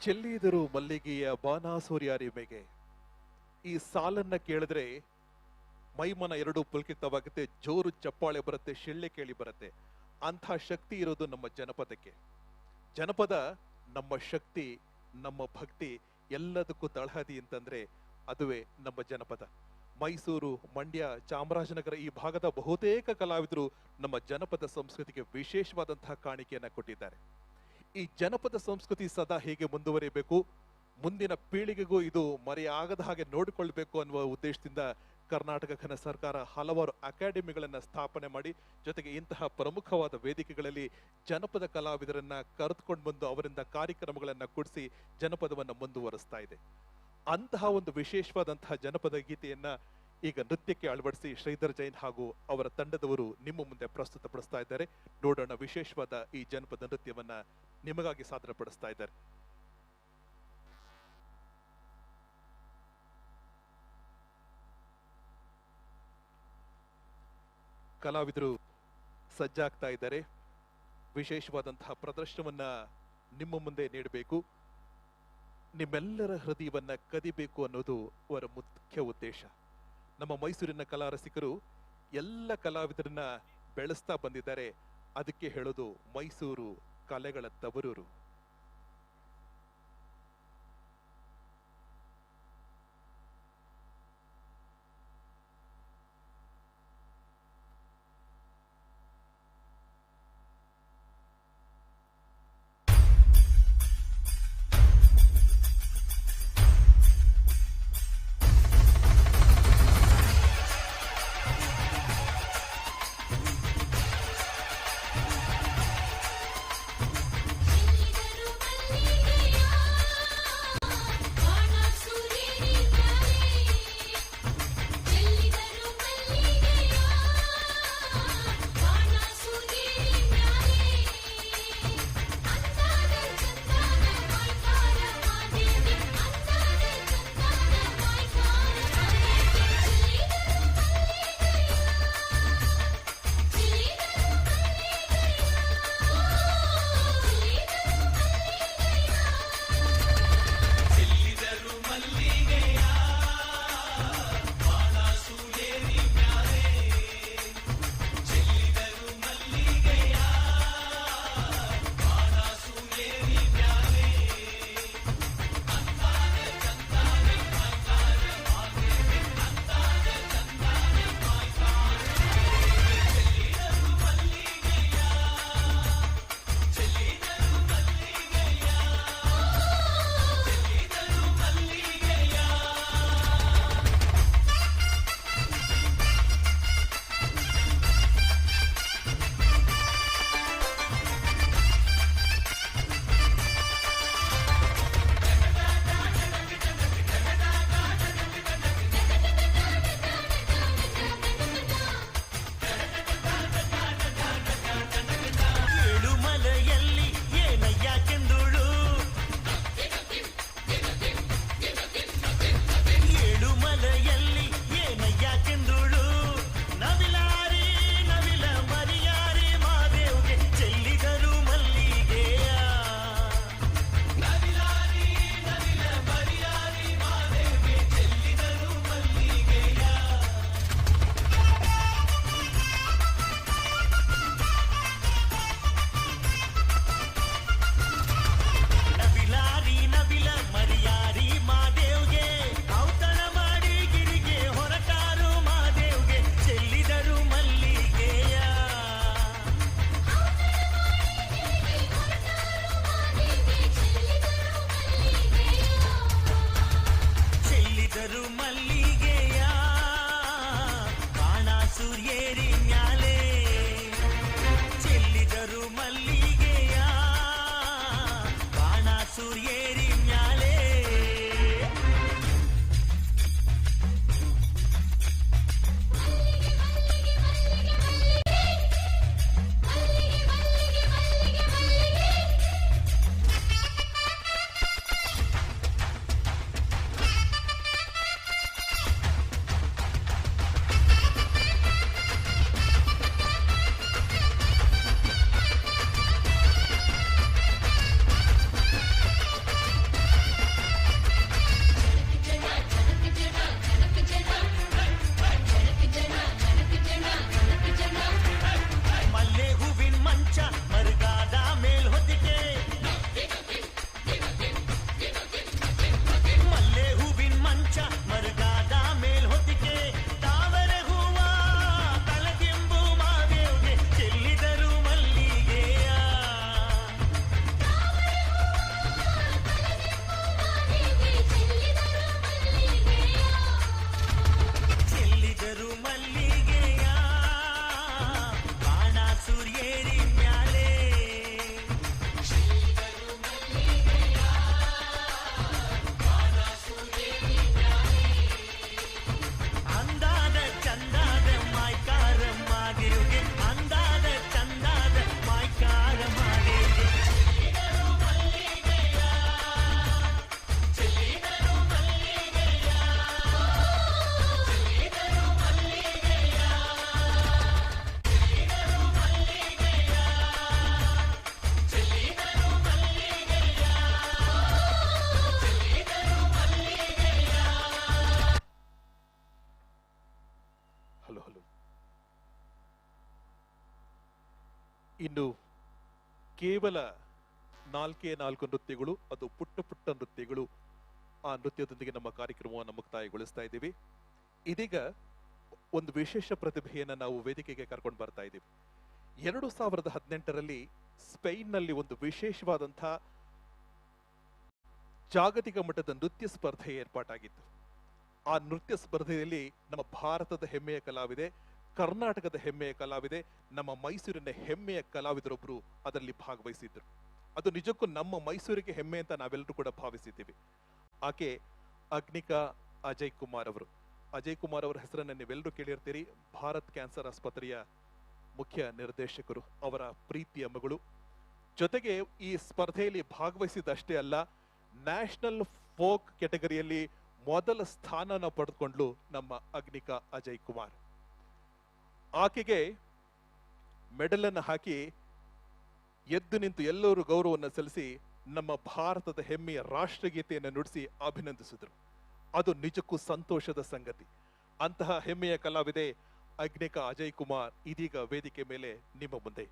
ಚೆಲ್ಲಿದರು ಮಲ್ಲಿಗೆಯ ಬಾನಾಸೂರ್ಯಾರಿಮೆಗೆ. ಈ ಸಾಲನ್ನ ಕೇಳಿದ್ರೆ ಮೈಮನ ಎರಡು ಪುಲ್ಕಿತವಾಗುತ್ತೆ, ಜೋರು ಚಪ್ಪಾಳೆ ಬರುತ್ತೆ, ಶಿಳ್ಳೆ ಕೇಳಿ ಬರುತ್ತೆ. ಅಂಥ ಶಕ್ತಿ ಇರೋದು ನಮ್ಮ ಜನಪದಕ್ಕೆ. ಜನಪದ ನಮ್ಮ ಶಕ್ತಿ, ನಮ್ಮ ಭಕ್ತಿ ಎಲ್ಲದಕ್ಕೂ ತಳಹದಿ ಅಂತಂದ್ರೆ ಅದುವೇ ನಮ್ಮ ಜನಪದ. ಮೈಸೂರು, ಮಂಡ್ಯ, ಚಾಮರಾಜನಗರ ಈ ಭಾಗದ ಬಹುತೇಕ ಕಲಾವಿದರು ನಮ್ಮ ಜನಪದ ಸಂಸ್ಕೃತಿಗೆ ವಿಶೇಷವಾದಂತಹ ಕಾಣಿಕೆಯನ್ನ ಕೊಟ್ಟಿದ್ದಾರೆ. ಈ ಜನಪದ ಸಂಸ್ಕೃತಿ ಸದಾ ಹೇಗೆ ಮುಂದುವರಿಯಬೇಕು, ಮುಂದಿನ ಪೀಳಿಗೆಗೂ ಇದು ಮರೆಯಾಗದ ಹಾಗೆ ನೋಡಿಕೊಳ್ಬೇಕು ಅನ್ನುವ ಉದ್ದೇಶದಿಂದ ಕರ್ನಾಟಕ ಘನ ಸರ್ಕಾರ ಹಲವಾರು ಅಕಾಡೆಮಿಗಳನ್ನ ಸ್ಥಾಪನೆ ಮಾಡಿ, ಜೊತೆಗೆ ಇಂತಹ ಪ್ರಮುಖವಾದ ವೇದಿಕೆಗಳಲ್ಲಿ ಜನಪದ ಕಲಾವಿದರನ್ನ ಕರೆದುಕೊಂಡು ಬಂದು ಅವರಿಂದ ಕಾರ್ಯಕ್ರಮಗಳನ್ನ ಕೊಡಿಸಿ ಜನಪದವನ್ನ ಮುಂದುವರಿಸ್ತಾ ಇದೆ. ಅಂತಹ ಒಂದು ವಿಶೇಷವಾದಂತಹ ಜನಪದ ಗೀತೆಯನ್ನ ಈಗ ನೃತ್ಯಕ್ಕೆ ಅಳವಡಿಸಿ ಶ್ರೀಧರ್ ಜೈನ್ ಹಾಗೂ ಅವರ ತಂಡದವರು ನಿಮ್ಮ ಮುಂದೆ ಪ್ರಸ್ತುತಪಡಿಸ್ತಾ ಇದ್ದಾರೆ. ನೋಡೋಣ ವಿಶೇಷವಾದ ಈ ಜನಪದ ನೃತ್ಯವನ್ನ ನಿಮಗಾಗಿ ಸಾದರಪಡಿಸ್ತಾ ಇದ್ದಾರೆ. ಕಲಾವಿದರು ಸಜ್ಜಾಗ್ತಾ ಇದ್ದಾರೆ. ವಿಶೇಷವಾದಂತಹ ಪ್ರದರ್ಶನವನ್ನ ನಿಮ್ಮ ಮುಂದೆ ನೀಡಬೇಕು, ನಿಮ್ಮೆಲ್ಲರ ಹೃದಯವನ್ನ ಕದಿಬೇಕು ಅನ್ನೋದು ಅವರ ಮುಖ್ಯ ಉದ್ದೇಶ. ನಮ್ಮ ಮೈಸೂರಿನ ಕಲಾ ರಸಿಕರು ಎಲ್ಲ ಕಲಾವಿದರನ್ನ ಬೆಳೆಸ್ತಾ ಬಂದಿದ್ದಾರೆ. ಅದಕ್ಕೆ ಹೇಳೋದು ಮೈಸೂರು ಕಲೆಗಳ ತವರೂರು. Shri hello hello. ಇನ್ನು ಕೇವಲ 4 ನೃತ್ಯಗಳು, ಅದು ಪುಟ್ಟ ಪುಟ್ಟ ನೃತ್ಯಗಳು. ಆ ನೃತ್ಯದೊಂದಿಗೆ ನಮ್ಮ ಕಾರ್ಯಕ್ರಮವನ್ನು ಮುಕ್ತಾಯಗೊಳಿಸ್ತಾ ಇದ್ದೀವಿ. ಇದೀಗ ಒಂದು ವಿಶೇಷ ಪ್ರತಿಭೆಯನ್ನ ನಾವು ವೇದಿಕೆಗೆ ಕರ್ಕೊಂಡು ಬರ್ತಾ ಇದ್ದೀವಿ. 2018ರಲ್ಲಿ ಸ್ಪೇನ್ನಲ್ಲಿ ಒಂದು ವಿಶೇಷವಾದಂತಹ ಜಾಗತಿಕ ಮಟ್ಟದ ನೃತ್ಯ ಸ್ಪರ್ಧೆ ಏರ್ಪಾಟಾಗಿತ್ತು. ಆ ನೃತ್ಯ ಸ್ಪರ್ಧೆಯಲ್ಲಿ ನಮ್ಮ ಭಾರತದ ಹೆಮ್ಮೆಯ ಕಲಾವಿದೆ, ಕರ್ನಾಟಕದ ಹೆಮ್ಮೆಯ ಕಲಾವಿದೆ, ನಮ್ಮ ಮೈಸೂರಿನ ಹೆಮ್ಮೆಯ ಕಲಾವಿದರೊಬ್ಬರು ಅದರಲ್ಲಿ ಭಾಗವಹಿಸಿದ್ರು. ಅದು ನಿಜಕ್ಕೂ ನಮ್ಮ ಮೈಸೂರಿಗೆ ಹೆಮ್ಮೆ ಅಂತ ನಾವೆಲ್ಲರೂ ಕೂಡ ಭಾವಿಸಿದ್ದೀವಿ. ಆಕೆ ಅಗ್ನಿಕಾ ಅಜಯ್ ಕುಮಾರ್ ಅವರು. ಅಜಯ್ ಕುಮಾರ್ ಅವರ ಹೆಸರನ್ನು ನೀವೆಲ್ಲರೂ ಕೇಳಿರ್ತೀರಿ. ಭಾರತ್ ಕ್ಯಾನ್ಸರ್ ಆಸ್ಪತ್ರೆಯ ಮುಖ್ಯ ನಿರ್ದೇಶಕರು, ಅವರ ಪ್ರೀತಿಯ ಮಗಳು. ಜೊತೆಗೆ ಈ ಸ್ಪರ್ಧೆಯಲ್ಲಿ ಭಾಗವಹಿಸಿದಷ್ಟೇ ಅಲ್ಲ, ನ್ಯಾಷನಲ್ ಫೋಕ್ ಕೆಟಗರಿಯಲ್ಲಿ ಮೊದಲ ಸ್ಥಾನನ ಪಡೆದುಕೊಂಡ್ಲು ನಮ್ಮ ಅಗ್ನಿಕಾ ಅಜಯ್ ಕುಮಾರ್. ಆಕೆಗೆ ಮೆಡಲ್ ಅನ್ನು ಹಾಕಿ ಎದ್ದು ನಿಂತು ಎಲ್ಲರೂ ಗೌರವವನ್ನು ಸಲ್ಲಿಸಿ ನಮ್ಮ ಭಾರತದ ಹೆಮ್ಮೆಯ ರಾಷ್ಟ್ರಗೀತೆಯನ್ನು ನುಡಿಸಿ ಅಭಿನಂದಿಸಿದ್ರು. ಅದು ನಿಜಕ್ಕೂ ಸಂತೋಷದ ಸಂಗತಿ. ಅಂತಹ ಹೆಮ್ಮೆಯ ಕಲಾವಿದೆ ಅಗ್ನಿಕಾ ಅಜಯ್ ಕುಮಾರ್ ಇದೀಗ ವೇದಿಕೆ ಮೇಲೆ ನಿಮ್ಮ ಮುಂದೆ.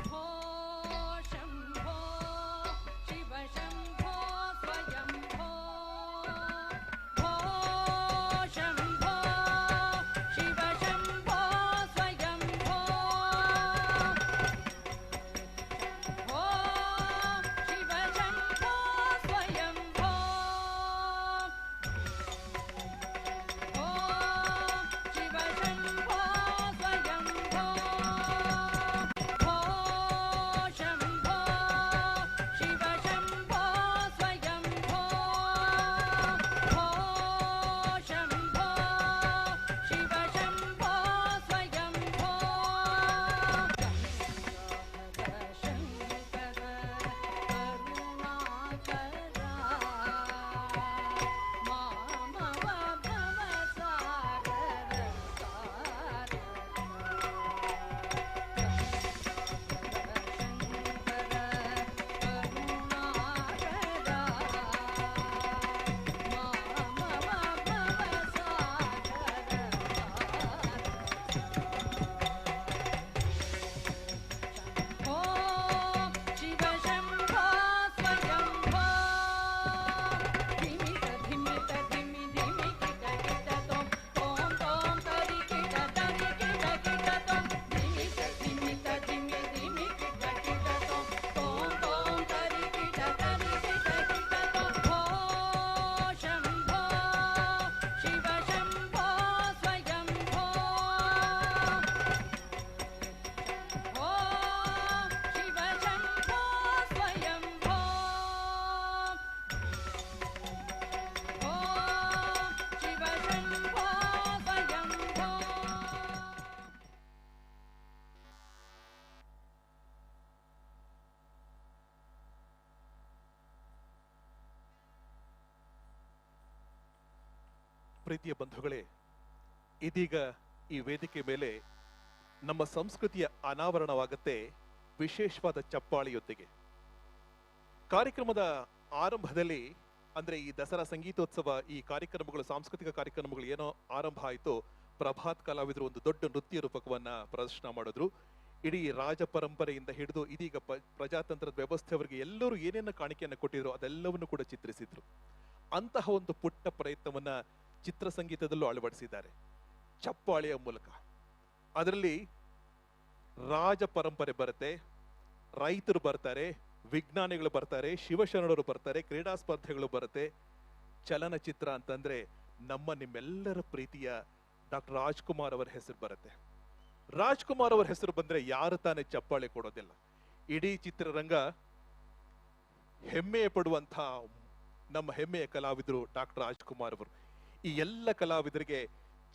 शम्भो शम्भो शिव शम्भो स्वयम्भो भो शम्भो शिव शम्भो स्वयम्भो भो शिव शम्भो स्वयम्भो भो शिव शम्भो स्वयम्भो भो शम्भो शिव शम्भो स्वयम्भो भो शम्भो शिव शम्भो स्वयम्भो शङ्कर करुणाकरा मामव भवसागर भो शिव शम्भो स्वयम्भो धिमित धिमित धिमि धिमि किट किट तों तों तों तरि किट किट तों धिमित धिमित धिमि धिमि किट किट तों तों तों तरि किट तों भो शम्भो शिव शम्भो स्वयम्भो भो शिव शम्भो स्वयम्भो भो शिव शम्भो स्वयम्भो ಪ್ರೀತಿಯ ಬಂಧುಗಳೇ, ಇದೀಗ ಈ ವೇದಿಕೆ ಮೇಲೆ ನಮ್ಮ ಸಂಸ್ಕೃತಿಯ ಅನಾವರಣವಾಗುತ್ತೆ ವಿಶೇಷವಾದ ಚಪ್ಪಾಳಿಯೊಂದಿಗೆ. ಕಾರ್ಯಕ್ರಮದ ಆರಂಭದಲ್ಲಿ, ಅಂದ್ರೆ ಈ ದಸರಾ ಸಂಗೀತೋತ್ಸವ, ಈ ಕಾರ್ಯಕ್ರಮಗಳು, ಸಾಂಸ್ಕೃತಿಕ ಕಾರ್ಯಕ್ರಮಗಳು ಏನೋ ಆರಂಭ ಆಯಿತು, ಪ್ರಭಾತ್ ಕಲಾವಿದರು ಒಂದು ದೊಡ್ಡ ನೃತ್ಯ ರೂಪಕವನ್ನ ಪ್ರದರ್ಶನ ಮಾಡಿದ್ರು. ಇಡೀ ರಾಜ ಪರಂಪರೆಯಿಂದ ಹಿಡಿದು ಇದೀಗ ಪ್ರಜಾತಂತ್ರದ ವ್ಯವಸ್ಥೆಯವರೆಗೆ ಎಲ್ಲರೂ ಏನೇನು ಕಾಣಿಕೆಯನ್ನು ಕೊಟ್ಟಿದ್ರು ಅದೆಲ್ಲವನ್ನು ಕೂಡ ಚಿತ್ರಿಸಿದ್ರು. ಅಂತಹ ಒಂದು ಪುಟ್ಟ ಪ್ರಯತ್ನವನ್ನ ಚಿತ್ರಸಂಗೀತದಲ್ಲೂ ಅಳವಡಿಸಿದ್ದಾರೆ, ಚಪ್ಪಾಳೆಯ ಮೂಲಕ. ಅದರಲ್ಲಿ ರಾಜ ಪರಂಪರೆ ಬರುತ್ತೆ, ರೈತರು ಬರ್ತಾರೆ, ವಿಜ್ಞಾನಿಗಳು ಬರ್ತಾರೆ, ಶಿವಶರಣರು ಬರ್ತಾರೆ, ಕ್ರೀಡಾ ಸ್ಪರ್ಧೆಗಳು ಬರುತ್ತೆ. ಚಲನಚಿತ್ರ ಅಂತಂದ್ರೆ ನಮ್ಮ ನಿಮ್ಮೆಲ್ಲರ ಪ್ರೀತಿಯ ಡಾಕ್ಟರ್ ರಾಜ್ಕುಮಾರ್ ಅವರ ಹೆಸರು ಬರುತ್ತೆ. ರಾಜ್ಕುಮಾರ್ ಅವರ ಹೆಸರು ಬಂದ್ರೆ ಯಾರು ತಾನೇ ಚಪ್ಪಾಳೆ ಕೊಡೋದಿಲ್ಲ. ಇಡೀ ಚಿತ್ರರಂಗ ಹೆಮ್ಮೆ ಪಡುವಂತಹ ನಮ್ಮ ಹೆಮ್ಮೆಯ ಕಲಾವಿದರು ಡಾಕ್ಟರ್ ರಾಜ್ಕುಮಾರ್ ಅವರು. ಈ ಎಲ್ಲ ಕಲಾವಿದರಿಗೆ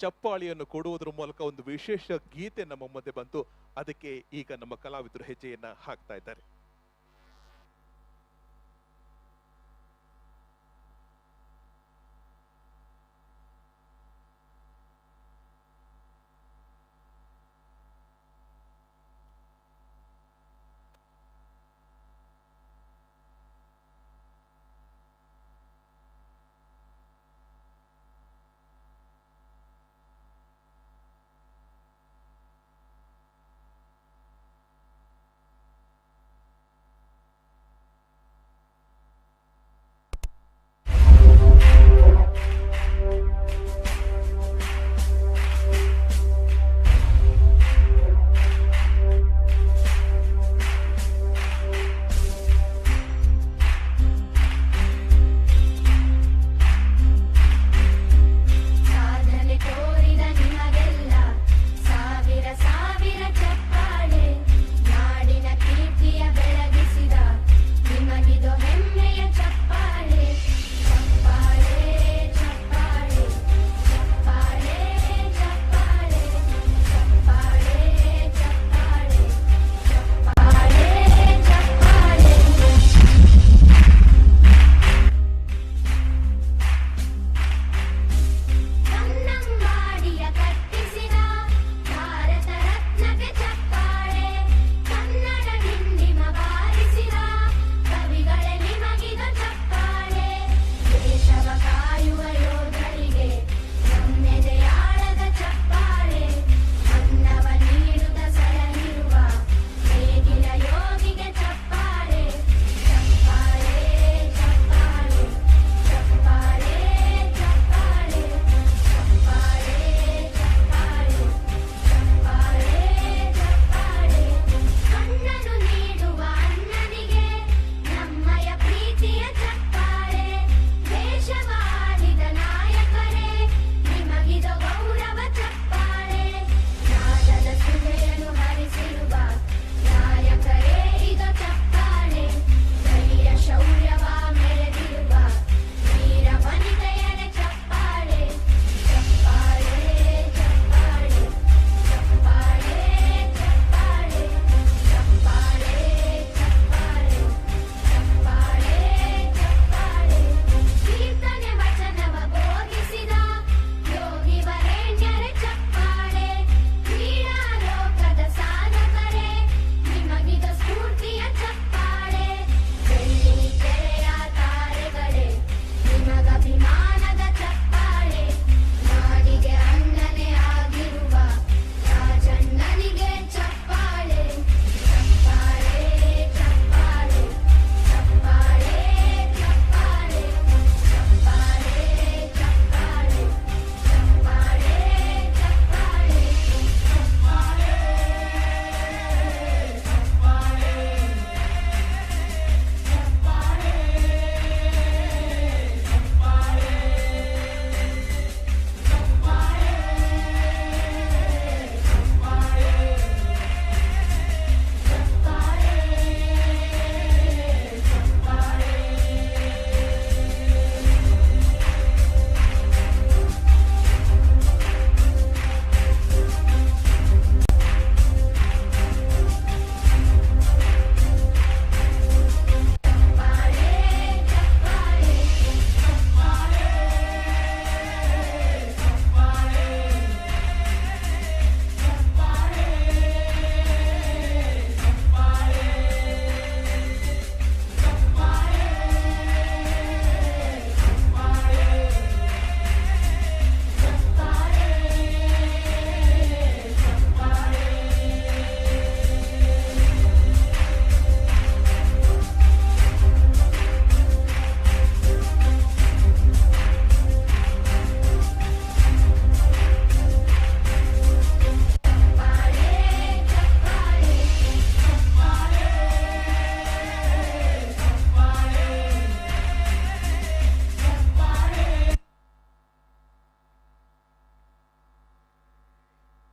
ಚಪ್ಪಾಳಿಯನ್ನು ಕೊಡುವುದರ ಮೂಲಕ ಒಂದು ವಿಶೇಷ ಗೀತೆ ನಮ್ಮ ಮುಂದೆ ಬಂತು. ಅದಕ್ಕೆ ಈಗ ನಮ್ಮ ಕಲಾವಿದರು ಹೆಜ್ಜೆಯನ್ನ ಹಾಕ್ತಾ ಇದ್ದಾರೆ.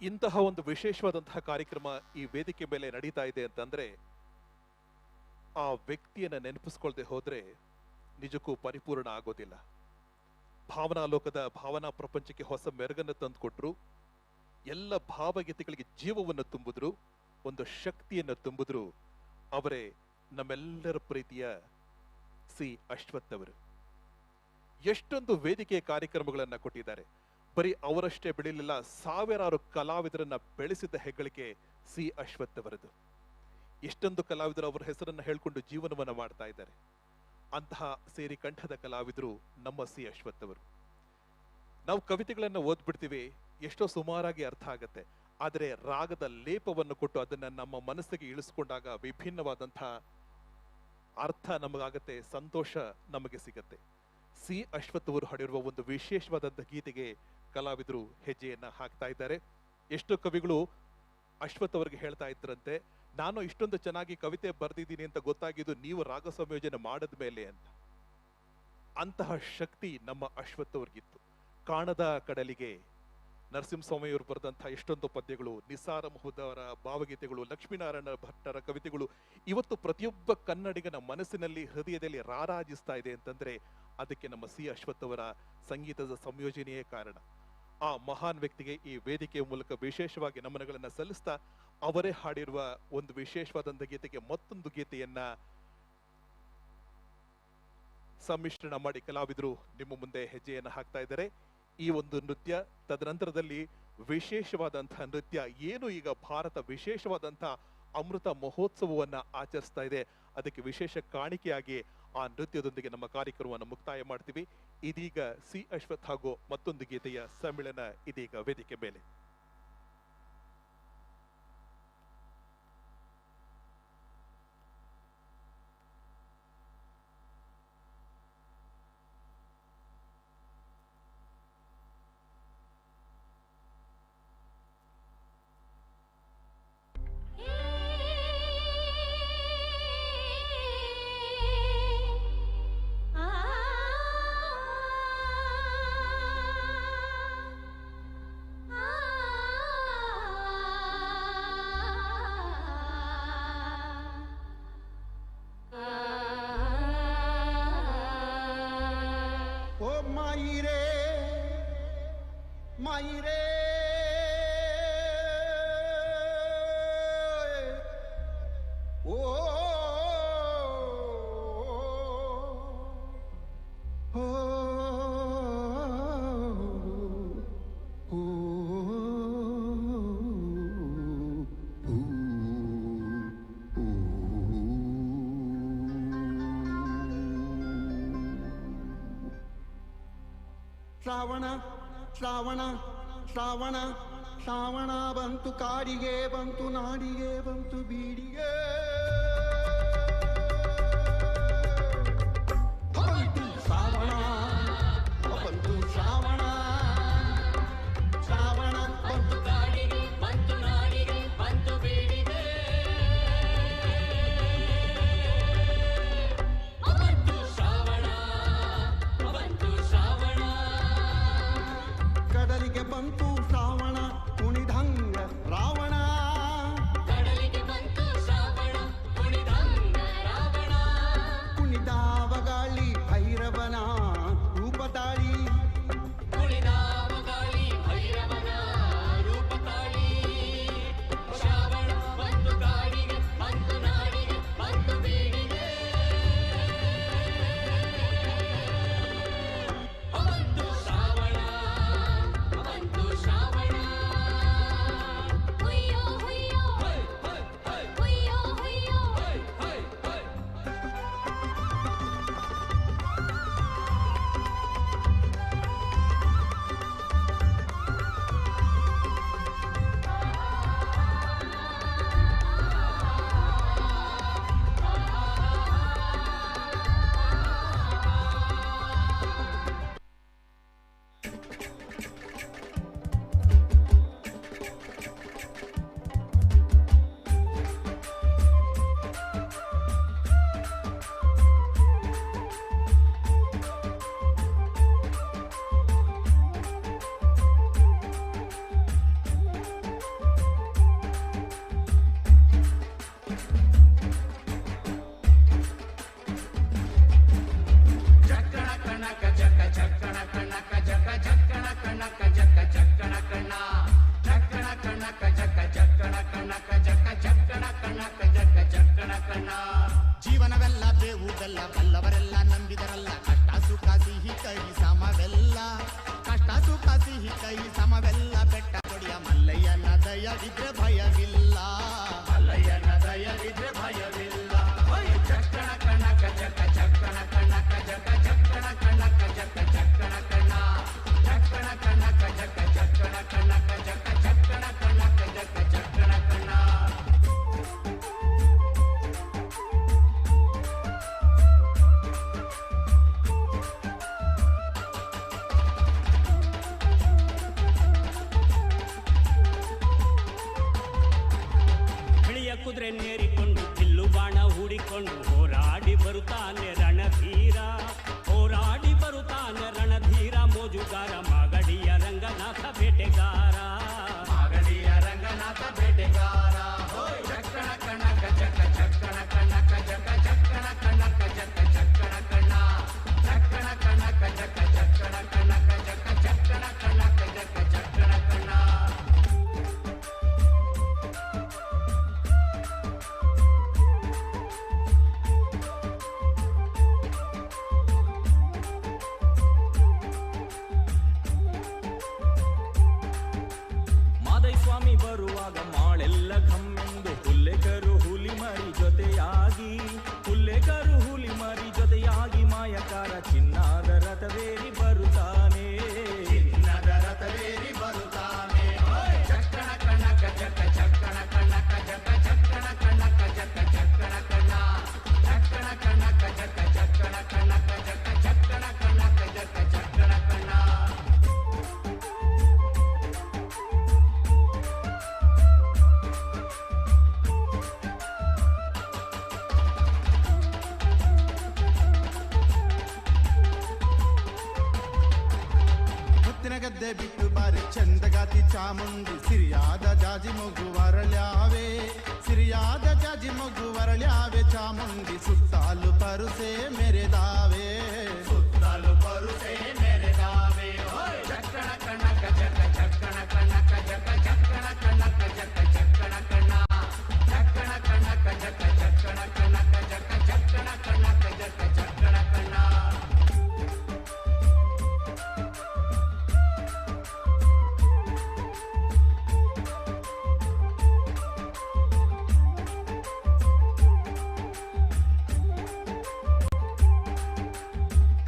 ಇಂತಹ ಒಂದು ವಿಶೇಷವಾದಂತಹ ಕಾರ್ಯಕ್ರಮ ಈ ವೇದಿಕೆ ಮೇಲೆ ನಡೀತಾ ಇದೆ ಅಂತಂದ್ರೆ ಆ ವ್ಯಕ್ತಿಯನ್ನ ನೆನಪಿಸ್ಕೊಳ್ದೆ ಹೋದ್ರೆ ನಿಜಕ್ಕೂ ಪರಿಪೂರ್ಣ ಆಗೋದಿಲ್ಲ. ಭಾವನಾ ಲೋಕದ ಭಾವನಾ ಪ್ರಪಂಚಕ್ಕೆ ಹೊಸ ಮೆರುಗನ್ನು ತಂದುಕೊಟ್ರು, ಎಲ್ಲ ಭಾವಗೀತೆಗಳಿಗೆ ಜೀವವನ್ನು ತುಂಬಿದ್ರು, ಒಂದು ಶಕ್ತಿಯನ್ನು ತುಂಬಿದ್ರು. ಅವರೇ ನಮ್ಮೆಲ್ಲರ ಪ್ರೀತಿಯ ಸಿ ಅಶ್ವಥ್ ಅವರು. ಎಷ್ಟೊಂದು ವೇದಿಕೆಯ ಕಾರ್ಯಕ್ರಮಗಳನ್ನ ಕೊಟ್ಟಿದ್ದಾರೆ. ಬರೀ ಅವರಷ್ಟೇ ಬೆಳಿಲಿಲ್ಲ, ಸಾವಿರಾರು ಕಲಾವಿದರನ್ನ ಬೆಳೆಸಿದ ಹೆಗ್ಗಳಿಕೆ ಸಿ ಅಶ್ವಥ್ ಅವರದು. ಎಷ್ಟೊಂದು ಕಲಾವಿದರು ಅವರ ಹೆಸರನ್ನ ಹೇಳ್ಕೊಂಡು ಜೀವನವನ್ನ ಮಾಡ್ತಾ ಇದ್ದಾರೆ. ಅಂತಹ ಸೇರಿ ಕಂಠದ ಕಲಾವಿದರು ನಮ್ಮ ಸಿ ಅಶ್ವಥ್ ಅವರು. ನಾವು ಕವಿತೆಗಳನ್ನ ಓದ್ಬಿಡ್ತೀವಿ, ಎಷ್ಟೋ ಸುಮಾರಾಗಿ ಅರ್ಥ ಆಗತ್ತೆ. ಆದರೆ ರಾಗದ ಲೇಪವನ್ನು ಕೊಟ್ಟು ಅದನ್ನ ನಮ್ಮ ಮನಸ್ಸಿಗೆ ಇಳಿಸ್ಕೊಂಡಾಗ ವಿಭಿನ್ನವಾದಂತಹ ಅರ್ಥ ನಮಗಾಗತ್ತೆ, ಸಂತೋಷ ನಮಗೆ ಸಿಗತ್ತೆ. ಸಿ ಅಶ್ವಥ್ ಅವರು ಹಾಡಿರುವ ಒಂದು ವಿಶೇಷವಾದಂತಹ ಗೀತೆಗೆ ಕಲಾವಿದರು ಹೆಜ್ಜೆಯನ್ನ ಹಾಕ್ತಾ ಇದ್ದಾರೆ. ಎಷ್ಟೋ ಕವಿಗಳು ಅಶ್ವಥ್ ಅವರಿಗೆ ಹೇಳ್ತಾ ಇದ್ರಂತೆ, ನಾನು ಇಷ್ಟೊಂದು ಚೆನ್ನಾಗಿ ಕವಿತೆ ಬರೆದಿದ್ದೀನಿ ಅಂತ ಗೊತ್ತಾಗಿದ್ದು ನೀವು ರಾಗ ಸಂಯೋಜನೆ ಮಾಡಿದ ಮೇಲೆ ಅಂತ. ಅಂತಹ ಶಕ್ತಿ ನಮ್ಮ ಅಶ್ವಥ್ ಅವ್ರಿಗಿತ್ತು. ಕಾಣದ ಕಡಲಿಗೆ ನರಸಿಂಹಸ್ವಾಮಿಯವರು ಬರೆದಂತಹ ಎಷ್ಟೊಂದು ಪದ್ಯಗಳು, ನಿಸಾರ ಮಹಮೂದ್ ಅವರ ಭಾವಗೀತೆಗಳು, ಲಕ್ಷ್ಮೀನಾರಾಯಣ ಭಟ್ಟರ ಕವಿತೆಗಳು ಇವತ್ತು ಪ್ರತಿಯೊಬ್ಬ ಕನ್ನಡಿಗನ ಮನಸ್ಸಿನಲ್ಲಿ, ಹೃದಯದಲ್ಲಿ ರಾರಾಜಿಸ್ತಾ ಇದೆ ಅಂತಂದ್ರೆ ಅದಕ್ಕೆ ನಮ್ಮ ಸಿ ಅಶ್ವಥ್ ಅವರ ಸಂಗೀತದ ಸಂಯೋಜನೆಯೇ ಕಾರಣ. ಆ ಮಹಾನ್ ವ್ಯಕ್ತಿಗೆ ಈ ವೇದಿಕೆಯ ಮೂಲಕ ವಿಶೇಷವಾಗಿ ನಮನಗಳನ್ನ ಸಲ್ಲಿಸ್ತಾ, ಅವರೇ ಹಾಡಿರುವ ಒಂದು ವಿಶೇಷವಾದಂತಹ ಗೀತೆಗೆ ಮತ್ತೊಂದು ಗೀತೆಯನ್ನ ಸಮ್ಮಿಶ್ರಣ ಮಾಡಿ ಕಲಾವಿದರು ನಿಮ್ಮ ಮುಂದೆ ಹೆಜ್ಜೆಯನ್ನ ಹಾಕ್ತಾ ಇದ್ದಾರೆ. ಈ ಒಂದು ನೃತ್ಯ, ತದನಂತರದಲ್ಲಿ ವಿಶೇಷವಾದಂತಹ ನೃತ್ಯ, ಏನು ಈಗ ಭಾರತ ವಿಶೇಷವಾದಂತಹ ಅಮೃತ ಮಹೋತ್ಸವವನ್ನ ಆಚರಿಸ್ತಾ ಇದೆ, ಅದಕ್ಕೆ ವಿಶೇಷ ಕಾಣಿಕೆಯಾಗಿ ಆ ನೃತ್ಯದೊಂದಿಗೆ ನಮ್ಮ ಕಾರ್ಯಕ್ರಮವನ್ನು ಮುಕ್ತಾಯ ಮಾಡ್ತೀವಿ. ಇದೀಗ ಸಿ ಅಶ್ವಥ್ ಹಾಗೂ ಮತ್ತೊಂದು ಗೀತೆಯ ಸಮ್ಮಿಳನ ಇದೀಗ ವೇದಿಕೆ ಮೇಲೆ. माई रे ओ हो श्रावण श्रावण श्रावण श्रावण ಬಂತು ಕಾಡಿಗೆ ಬಂತು ನಾಡಿಗೆ ಬಂತು ಬೀಡಿಗೆ ಬಂತು ಶ್ರಾವಣ ಬಂತು ಶ್ರಾವಣ ಶ್ರಾವಣ ಬಂತು ಕಾಡಿಗೆ ಬಂತು ನಾಡಿಗೆ ಬಂತು ಬೀಡಿಗೆ ಬಂತು ಶ್ರಾವಣ ಕಡಲಿಗೆ ಬಂತು ಶ್ರಾವಣ ಕುಣಿದಂಗ ರಾವಣ ಕಡಲಿಗೆ ಬಂತು ಶ್ರಾವಣ ಕುಣಿದಂಗ ರಾವಣ ಕುಣಿದಾವ ಗಾಳಿ ಭೈರವನ ರೂಪ ತಾಳಿ ಕುಣಿದಾವ ಗಾಳಿ ಭೈರವನ ರೂಪ ತಾಳಿ ಶ್ರಾವಣ ಬಂತು ಕಾಡಿಗೆ ಬಂತು ನಾಡಿಗೆ ಬಂತು ಬೀಡಿಗೆ ಬಂತು ಶ್ರಾವಣ ಬಂತು ಶ್ರಾವಣ ಕೈ ಸಮವೆಲ್ಲ ಬೆಟ್ಟ ಕೊಡಿಯ ಮಲ್ಲಯ್ಯನ ದಯವಿದ್ರೆ ಭಯವಿಲ್ಲ ಮಲ್ಲಯ್ಯನ ದಯವಿದ್ರೆ ಭಯವಿಲ್ಲ ಚಕ್ಕಣ ಕಣಕ ಚಕ್ಕ ಚಕ್ಕಣ ಕಣಕ ಜಕ ಚಕ್ಕಣ ಕಣಕ ಜಕ ಚಕ್ಕಣ ಕಣ ಚಕ್ಕಣ ಕಣಕ ಜಕ ಚಕ್ಕಣ ಕಣಕ ಜಕ ಚಕ್ಕಣ ಕಣಕ ಜಕ ಚಕ್ಕಣ ಕಣ ಕುದುರೆ ನೇರಿಕೊಂಡು ಬಿಲ್ಲು ಬಾಣ ಹೂಡಿಕೊಂಡು ಹೋರಾಡಿ ಬರುತ್ತಾನೆ ರಣಧೀರ ಹೋರಾಡಿ ಬರುತ್ತಾನೆ ರಣಧೀರ ಮೋಜುಗಾರ ಮಾಗಡಿಯ ರಂಗನಾಥ ಬೇಟೆಗಾರ ಮಾಗಡಿಯ ರಂಗನಾಥ ಬೇಟೆಗಾರ ಚಕ್ಕಣ ಕಣಕ ಚಕ ಚಕ್ಕಣ ಕಣಕ ಜಕ ಚಕ್ಕಣ ಕಣಕ ಜಕ ಚಕ್ಕಣ ಕಣ ಚಕ್ಕಣ ಕಣಕ ಜಕ ಚಕ್ಕಣ ಕಣಕ ಜಕ ಚಕ್ಕಣ ಕಣಕ ಜಕ ಚಕ್ಕಣ ಕಣ ಸ್ವಾಮಿ ಬರುವಾಗ ಮಾಳೆಲ್ಲ ಘಮ್ಮೆಂದು ಹುಲ್ಲೆಕರು ಹುಲಿ ಮರಿ ಜೊತೆಯಾಗಿ ಹುಲ್ಲೆಕರು ಹುಲಿ ಮರಿ ಜೊತೆಯಾಗಿ ಮಾಯಕಾರ ಚಿನ್ನದ ರಥವೇರಿ ಬರುತ್ತಾನೆ ಚಿನ್ನದ ರಥವೇರಿ ಬರುತ್ತಾನೆ ಚಕ್ಕಣ ಕಣಕ ಜಕ ಚಕ್ಕಣ ಕಣಕ ಜಕ ಚಕ್ಕಣ ಕಣಕ ಜಕ ಚಕ್ಕಣ ಕಣ ಚಕ್ಕಣ ಕಣಕ ಜಕ ಚಕ್ಕಣ ಕಣಕ ಜಕ ಚಕ್ಕಣ ಕಣಕ ಜಕ ಚಕ್ಕಣ ಕಣ ಗದ್ದೆ ಬಿಟ್ಟು ಬಾರಿ ಚಂದಗಾತಿ ಚಾಮುಂಡಿ ಸಿರಿಯಾದ ಜಾಜಿ ಮಗು ವರಳ್ಯಾವೆ ಸಿರಿಯಾದ ಜಾಜಿ ಮಗು ವರಳ್ಯಾವೆ ಚಾಮುಂಡಿ ಸುತ್ತಾಲು ಪರುಸೆ ಮೆರೆದಾವೆ ಸುತ್ತಾಲು ಪರುಸೆ ಮೆರೆದಾವೆ ಚಕ್ಕಣ ಕಣಕ ಜಕ ಚಕ್ಕಣ ಕಣಕ ಜಕ ಚಕ್ಕಣ ಕಣಕ ಜಕ ಚಕ್ಕಣ ಕಣ ಚಕ್ಕಣ ಕಣಕ ಜಕ ಚಕ್ಕಣ ಕಣಕ ಜಕ ಚಕ್ಕಣ ಕಣಕ ಜಕ ಚಕ್ಕಣ ಕಣ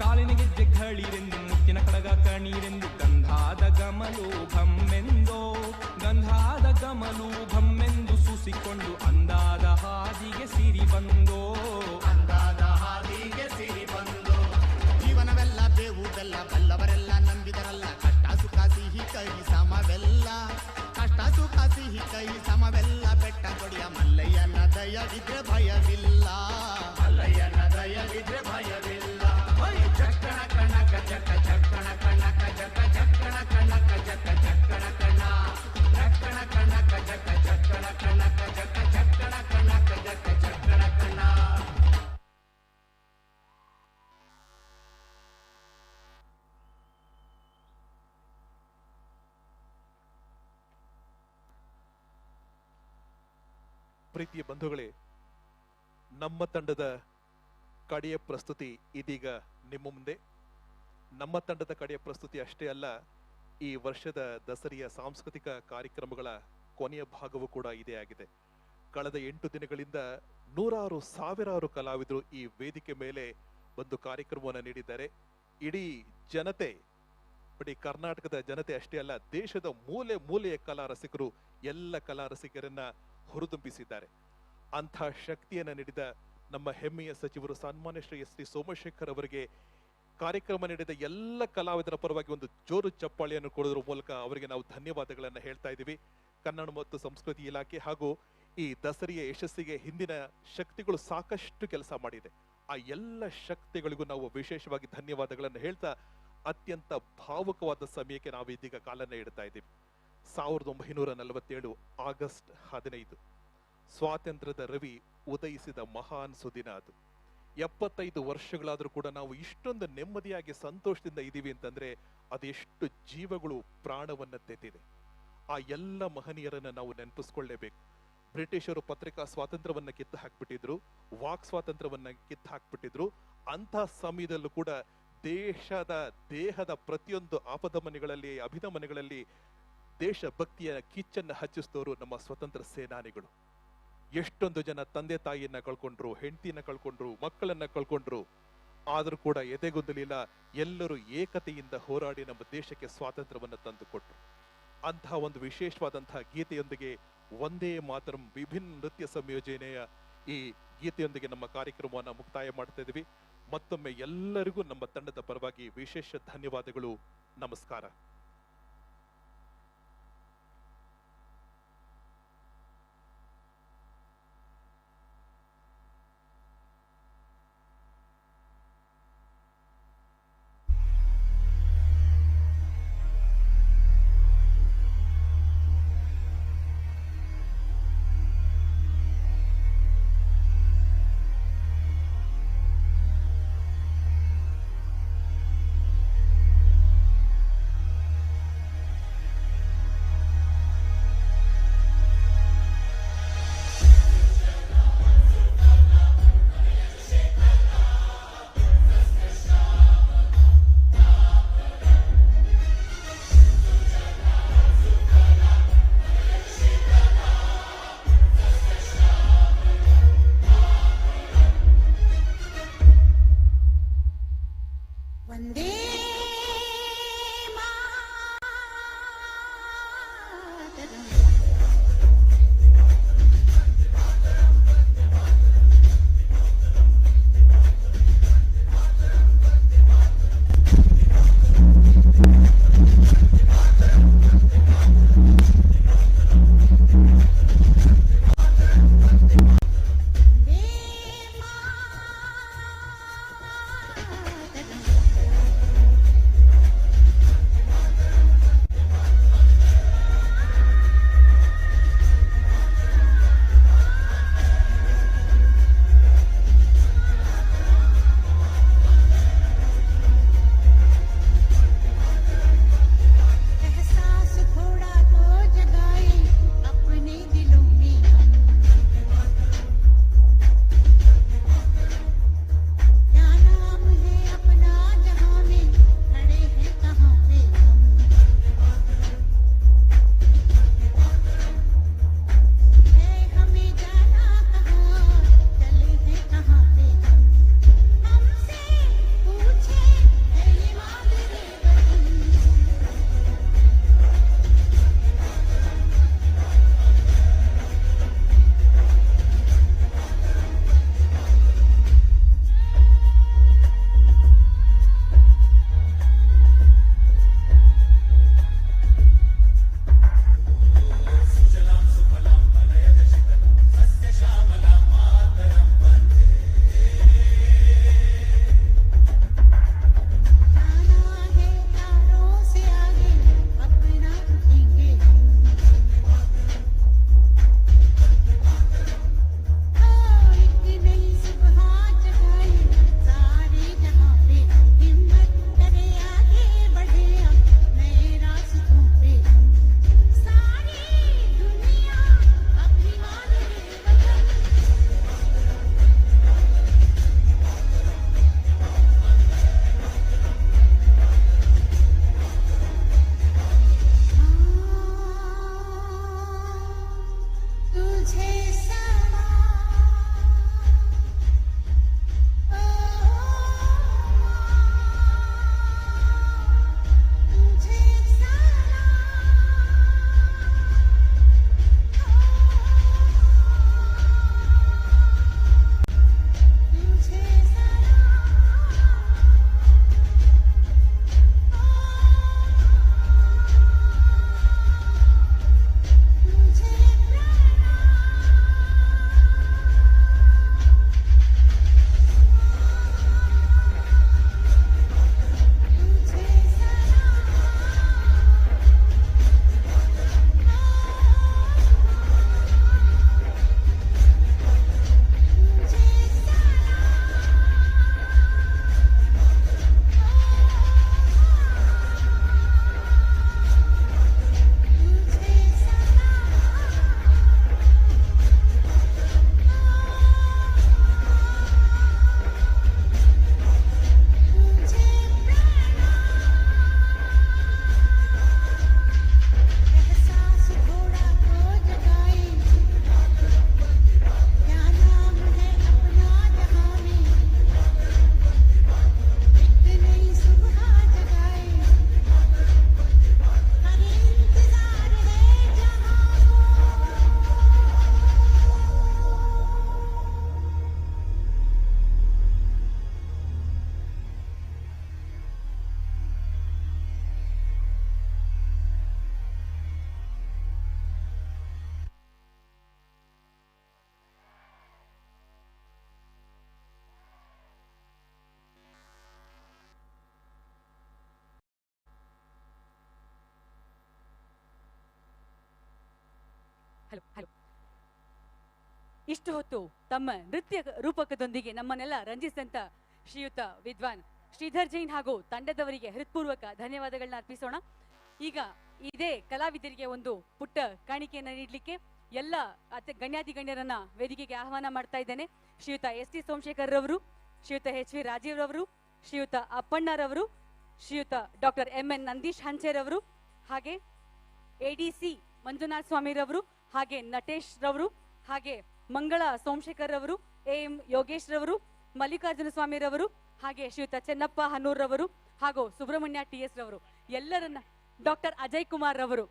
ಕಾಲಿನಗೆಜ್ಜೆ ಘಳಿರೆಂದು ಮುತ್ತಿನ ಕಡಗ ಕಣೀರೆಂದು ಗಂಧಾದ ಗಮಲು ಘಮ್ಮೆಂದೋ ಗಂಧಾದ ಗಮಲು ಘಮ್ಮೆಂದು ಸೂಸಿಕೊಂಡು ಅಂದಾದ ಹಾದಿಗೆ ಸಿರಿ ಬಂದೋ ಅಂದಾದ ಹಾದಿಗೆ ಸಿರಿ ಬಂದು ಜೀವನವೆಲ್ಲ ಬೇವು ಬೆಲ್ಲ ಬಲ್ಲವರೆಲ್ಲ ನಂಬಿದರಲ್ಲ ಕಷ್ಟ ಸುಖ ಸಿಹಿ ಕೈ ಸಮವೆಲ್ಲ ಕಷ್ಟ ಸುಖ ಸಿಹಿ ಕೈ ಸಮವೆಲ್ಲ ಬೆಟ್ಟ ಕೊಡಿಯ ಮಲ್ಲಯ್ಯನ ದಯವಿದ್ರೆ ಭಯವಿಲ್ಲ ಮಲ್ಲಯ್ಯನ ದಯವಿದ್ರೆ ಭಯವಿಲ್ಲ ಚಕ್ಕಣ ಕಣಕ ಜಕ ಚಕ್ಕಣ ಕಣಕ ಜಕ ಚಕ್ಕಣ ಕಣಕ ಜಕ ಚಕ್ಕಣ ಕಣ ಚಕ್ಕಣ ಕಣಕ ಜಕ ಚಕ್ಕಣ ಕಣಕ ಜಕ ಚಕ್ಕಣ ಕಣಕ ಜಕ ಚಕ್ಕಣ ಕಣ ಪ್ರೀತಿಯ ಬಂಧುಗಳೇ, ನಮ್ಮ ತಂಡದ ಕಡೆಯ ಪ್ರಸ್ತುತಿ ಇದೀಗ ನಿಮ್ಮ ಮುಂದೆ. ನಮ್ಮ ತಂಡದ ಕಡೆಯ ಪ್ರಸ್ತುತಿ ಅಷ್ಟೇ ಅಲ್ಲ, ಈ ವರ್ಷದ ದಸರೆಯ ಸಾಂಸ್ಕೃತಿಕ ಕಾರ್ಯಕ್ರಮಗಳ ಕೊನೆಯ ಭಾಗವೂ ಕೂಡ ಇದೇ ಆಗಿದೆ. ಕಳೆದ 8 ದಿನಗಳಿಂದ ನೂರಾರು ಸಾವಿರಾರು ಕಲಾವಿದರು ಈ ವೇದಿಕೆ ಮೇಲೆ ಒಂದು ಕಾರ್ಯಕ್ರಮವನ್ನು ನೀಡಿದ್ದಾರೆ. ಇಡೀ ಜನತೆ, ಇಡೀ ಕರ್ನಾಟಕದ ಜನತೆ ಅಷ್ಟೇ ಅಲ್ಲ, ದೇಶದ ಮೂಲೆ ಮೂಲೆಯ ಕಲಾ ರಸಿಕರು ಎಲ್ಲ ಕಲಾ ರಸಿಕರನ್ನ ಹುರಿದುಂಬಿಸಿದ್ದಾರೆ. ಅಂಥ ಶಕ್ತಿಯನ್ನ ನೀಡಿದ ನಮ್ಮ ಹೆಮ್ಮೆಯ ಸಚಿವರು ಸನ್ಮಾನ್ಯ ಶ್ರೀ ಎಸ್ ಟಿ ಸೋಮಶೇಖರ್ ಅವರಿಗೆ ಕಾರ್ಯಕ್ರಮ ನೀಡಿದ ಎಲ್ಲ ಕಲಾವಿದರ ಪರವಾಗಿ ಒಂದು ಜೋರು ಚಪ್ಪಾಳೆಯನ್ನು ಕೊಡೋದ್ರ ಮೂಲಕ ಅವರಿಗೆ ನಾವು ಧನ್ಯವಾದಗಳನ್ನು ಹೇಳ್ತಾ ಇದ್ದೀವಿ. ಕನ್ನಡ ಮತ್ತು ಸಂಸ್ಕೃತಿ ಇಲಾಖೆ ಹಾಗೂ ಈ ದಸರೆಯ ಯಶಸ್ಸಿಗೆ ಹಿಂದಿನ ಶಕ್ತಿಗಳು ಸಾಕಷ್ಟು ಕೆಲಸ ಮಾಡಿದೆ. ಆ ಎಲ್ಲ ಶಕ್ತಿಗಳಿಗೂ ನಾವು ವಿಶೇಷವಾಗಿ ಧನ್ಯವಾದಗಳನ್ನು ಹೇಳ್ತಾ ಅತ್ಯಂತ ಭಾವುಕವಾದ ಸಮಯಕ್ಕೆ ನಾವು ಇದೀಗ ಕಾಲನ್ನ ಇಡ್ತಾ ಇದ್ದೀವಿ. 1947 ಆಗಸ್ಟ್ 15 ಸ್ವಾತಂತ್ರ್ಯದ ರವಿ ಉದಯಿಸಿದ ಮಹಾನ್ ಸುದಿನ ಅದು. 75 ವರ್ಷಗಳಾದ್ರೂ ಕೂಡ ನಾವು ಇಷ್ಟೊಂದು ನೆಮ್ಮದಿಯಾಗಿ ಸಂತೋಷದಿಂದ ಇದ್ದೀವಿ ಅಂತಂದ್ರೆ ಅದೆಷ್ಟು ಜೀವಗಳು ಪ್ರಾಣವನ್ನ ತೆತ್ತಿದೆ. ಆ ಎಲ್ಲ ಮಹನೀಯರನ್ನ ನಾವು ನೆನಪಿಸ್ಕೊಳ್ಳೇಬೇಕು. ಬ್ರಿಟಿಷರು ಪತ್ರಿಕಾ ಸ್ವಾತಂತ್ರ್ಯವನ್ನ ಕಿತ್ತು ಹಾಕ್ಬಿಟ್ಟಿದ್ರು, ವಾಕ್ ಸ್ವಾತಂತ್ರ್ಯವನ್ನ ಕಿತ್ತು ಹಾಕ್ಬಿಟ್ಟಿದ್ರು. ಅಂಥ ಸಮಯದಲ್ಲೂ ಕೂಡ ದೇಹದ ಪ್ರತಿಯೊಂದು ಆಪದ ಮನೆಗಳಲ್ಲಿ ಅಭಿದ ಮನೆಗಳಲ್ಲಿ ದೇಶಭಕ್ತಿಯ ಕಿಚ್ಚನ್ನು ಹಚ್ಚಿಸಿದವರು ನಮ್ಮ ಸ್ವತಂತ್ರ ಸೇನಾನಿಗಳು. ಎಷ್ಟೊಂದು ಜನ ತಂದೆ ತಾಯಿಯನ್ನ ಕಳ್ಕೊಂಡ್ರು, ಹೆಂಡತಿಯನ್ನ ಕಳ್ಕೊಂಡ್ರು, ಮಕ್ಕಳನ್ನ ಕಳ್ಕೊಂಡ್ರು. ಆದ್ರೂ ಕೂಡ ಎದೆಗುಂದಲಿಲ್ಲ. ಎಲ್ಲರೂ ಏಕತೆಯಿಂದ ಹೋರಾಡಿ ನಮ್ಮ ದೇಶಕ್ಕೆ ಸ್ವಾತಂತ್ರ್ಯವನ್ನು ತಂದುಕೊಟ್ರು. ಅಂತಹ ಒಂದು ವಿಶೇಷವಾದಂತಹ ಗೀತೆಯೊಂದಿಗೆ ಒಂದೇ ಮಾತರಂ ವಿಭಿನ್ನ ನೃತ್ಯ ಸಂಯೋಜನೆಯ ಈ ಗೀತೆಯೊಂದಿಗೆ ನಮ್ಮ ಕಾರ್ಯಕ್ರಮವನ್ನು ಮುಕ್ತಾಯ ಮಾಡ್ತಾ ಇದ್ವಿ. ಮತ್ತೊಮ್ಮೆ ಎಲ್ಲರಿಗೂ ನಮ್ಮ ತಂಡದ ಪರವಾಗಿ ವಿಶೇಷ ಧನ್ಯವಾದಗಳು. ನಮಸ್ಕಾರ. ವಂದೇ ಹಲೋ. ಇಷ್ಟು ಹೊತ್ತು ತಮ್ಮ ನೃತ್ಯ ರೂಪಕದೊಂದಿಗೆ ನಮ್ಮನ್ನೆಲ್ಲ ರಂಜಿಸಿದಂತ ಶ್ರೀಯುತ ವಿದ್ವಾನ್ ಶ್ರೀಧರ್ ಜೈನ್ ಹಾಗೂ ತಂಡದವರಿಗೆ ಹೃತ್ಪೂರ್ವಕ ಧನ್ಯವಾದಗಳನ್ನ ಅರ್ಪಿಸೋಣ. ಈಗ ಇದೇ ಕಲಾವಿದರಿಗೆ ಒಂದು ಪುಟ್ಟ ಕಾಣಿಕೆಯನ್ನು ನೀಡಲಿಕ್ಕೆ ಎಲ್ಲ ಗಣ್ಯಾತಿ ಗಣ್ಯರನ್ನ ವೇದಿಕೆಗೆ ಆಹ್ವಾನ ಮಾಡ್ತಾ ಇದ್ದೇನೆ. ಶ್ರೀಯುತ ಎಸ್ ಟಿ ಸೋಮಶೇಖರ್ ರವರು, ಶ್ರೀಯುತ ಎಚ್ ವಿ ರಾಜೀವ್ ರವರು, ಶ್ರೀಯುತ ಅಪ್ಪಣ್ಣರವರು, ಶ್ರೀಯುತ ಡಾಕ್ಟರ್ MN ನಂದೀಶ್ ಹಂಚೇರವರು, ಹಾಗೆ ADC ಮಂಜುನಾಥ್ ಸ್ವಾಮಿ ರವರು, ಹಾಗೆ ನಟೇಶ್ ರವರು, ಹಾಗೆ ಮಂಗಳ ಸೋಮಶೇಖರ್ ರವರು, AM ಯೋಗೇಶ್ ರವರು, ಮಲ್ಲಿಕಾರ್ಜುನ ಸ್ವಾಮಿ ರವರು, ಹಾಗೆ ಶ್ರೀಯುತ ಚೆನ್ನಪ್ಪ ಹನೂರ್ ರವರು ಹಾಗೂ ಸುಬ್ರಹ್ಮಣ್ಯ TS ರವರು, ಎಲ್ಲರನ್ನ ಡಾಕ್ಟರ್ ಅಜಯ್ ಕುಮಾರ್ ರವರು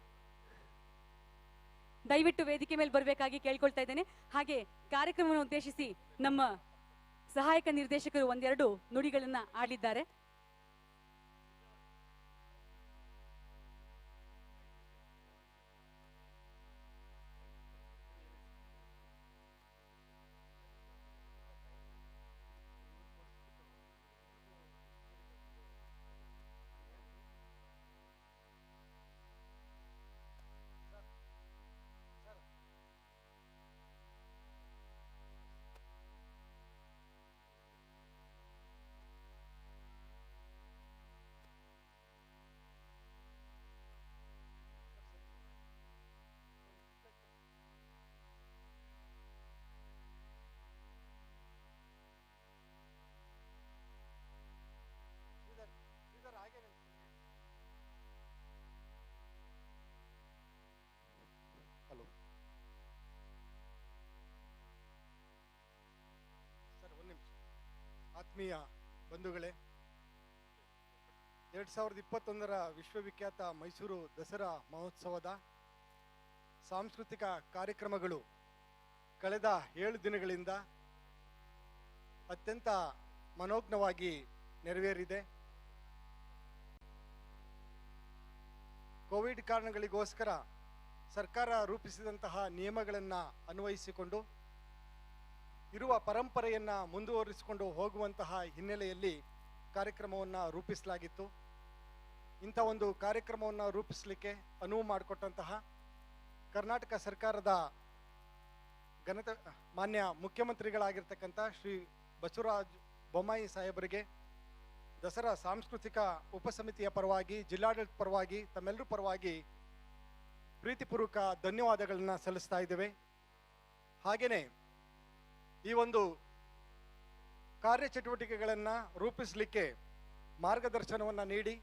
ದಯವಿಟ್ಟು ವೇದಿಕೆ ಮೇಲೆ ಬರಬೇಕಾಗಿ ಕೇಳ್ಕೊಳ್ತಾ ಇದ್ದೇನೆ. ಹಾಗೆ ಕಾರ್ಯಕ್ರಮವನ್ನು ಉದ್ದೇಶಿಸಿ ನಮ್ಮ ಸಹಾಯಕ ನಿರ್ದೇಶಕರು ಒಂದೆರಡು ನುಡಿಗಳನ್ನ ಆಡಿದ್ದಾರೆ. ಹಲೋ ಸರ್, ಒಂದು ನಿಮಿಷ. ಆತ್ಮೀಯ ಬಂಧುಗಳೇ, 2021ರ ವಿಶ್ವವಿಖ್ಯಾತ ಮೈಸೂರು ದಸರಾ ಮಹೋತ್ಸವದ ಸಾಂಸ್ಕೃತಿಕ ಕಾರ್ಯಕ್ರಮಗಳು ಕಳೆದ 7 ದಿನಗಳಿಂದ ಅತ್ಯಂತ ಮನೋಜ್ಞವಾಗಿ ನೆರವೇರಿದೆ. ಕೋವಿಡ್ ಕಾರಣಗಳಿಗೋಸ್ಕರ ಸರ್ಕಾರ ರೂಪಿಸಿದಂತಹ ನಿಯಮಗಳನ್ನು ಅನ್ವಯಿಸಿಕೊಂಡು ಇರುವ ಪರಂಪರೆಯನ್ನು ಮುಂದುವರಿಸಿಕೊಂಡು ಹೋಗುವಂತಹ ಹಿನ್ನೆಲೆಯಲ್ಲಿ ಕಾರ್ಯಕ್ರಮವನ್ನು ರೂಪಿಸಲಾಗಿತ್ತು. ಇಂಥ ಒಂದು ಕಾರ್ಯಕ್ರಮವನ್ನು ರೂಪಿಸಲಿಕ್ಕೆ ಅನುವು ಮಾಡಿಕೊಟ್ಟಂತಹ ಕರ್ನಾಟಕ ಸರ್ಕಾರದ ಮಾನ್ಯ ಮುಖ್ಯಮಂತ್ರಿಗಳಾಗಿರ್ತಕ್ಕಂಥ ಶ್ರೀ ಬಸವರಾಜ ಬೊಮ್ಮಾಯಿ ಸಾಹೇಬರಿಗೆ ದಸರಾ ಸಾಂಸ್ಕೃತಿಕ ಉಪಸಮಿತಿಯ ಪರವಾಗಿ, ಜಿಲ್ಲಾಡಳಿತ ಪರವಾಗಿ, ತಮ್ಮೆಲ್ಲರ ಪರವಾಗಿ ಪ್ರೀತಿಪೂರ್ವಕ ಧನ್ಯವಾದಗಳನ್ನ ಸಲ್ಲಿಸ್ತಾ ಇದ್ದೇವೆ. ಹಾಗೆಯೇ ಈ ಒಂದು ಕಾರ್ಯಚಟುವಟಿಕೆಗಳನ್ನು ರೂಪಿಸಲಿಕ್ಕೆ ಮಾರ್ಗದರ್ಶನವನ್ನು ನೀಡಿ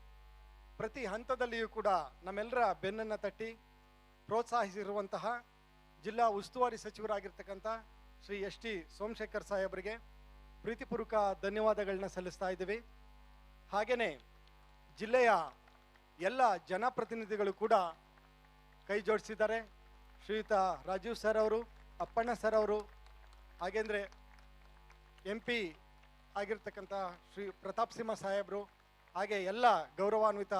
ಪ್ರತಿ ಹಂತದಲ್ಲಿಯೂ ಕೂಡ ನಮ್ಮೆಲ್ಲರ ಬೆನ್ನನ್ನು ತಟ್ಟಿ ಪ್ರೋತ್ಸಾಹಿಸಿರುವಂತಹ ಜಿಲ್ಲಾ ಉಸ್ತುವಾರಿ ಸಚಿವರಾಗಿರ್ತಕ್ಕಂಥ ಶ್ರೀ ಎಸ್ ಟಿ ಸೋಮಶೇಖರ್ ಸಾಹೇಬರಿಗೆ ಪ್ರೀತಿಪೂರ್ವಕ ಧನ್ಯವಾದಗಳನ್ನ ಸಲ್ಲಿಸ್ತಾ ಇದ್ದೀವಿ. ಹಾಗೆಯೇ ಜಿಲ್ಲೆಯ ಎಲ್ಲ ಜನಪ್ರತಿನಿಧಿಗಳು ಕೂಡ ಕೈ ಜೋಡಿಸಿದ್ದಾರೆ. ಶ್ರೀಯುತ ರಾಜೀವ್ ಸರ್ ಅವರು, ಅಪ್ಪಣ್ಣ ಸರ್ ಅವರು, ಹಾಗೆಂದರೆ MP ಆಗಿರ್ತಕ್ಕಂಥ ಶ್ರೀ ಪ್ರತಾಪ್ ಸಿಂಹ ಸಾಹೇಬರು, ಹಾಗೆ ಎಲ್ಲ ಗೌರವಾನ್ವಿತ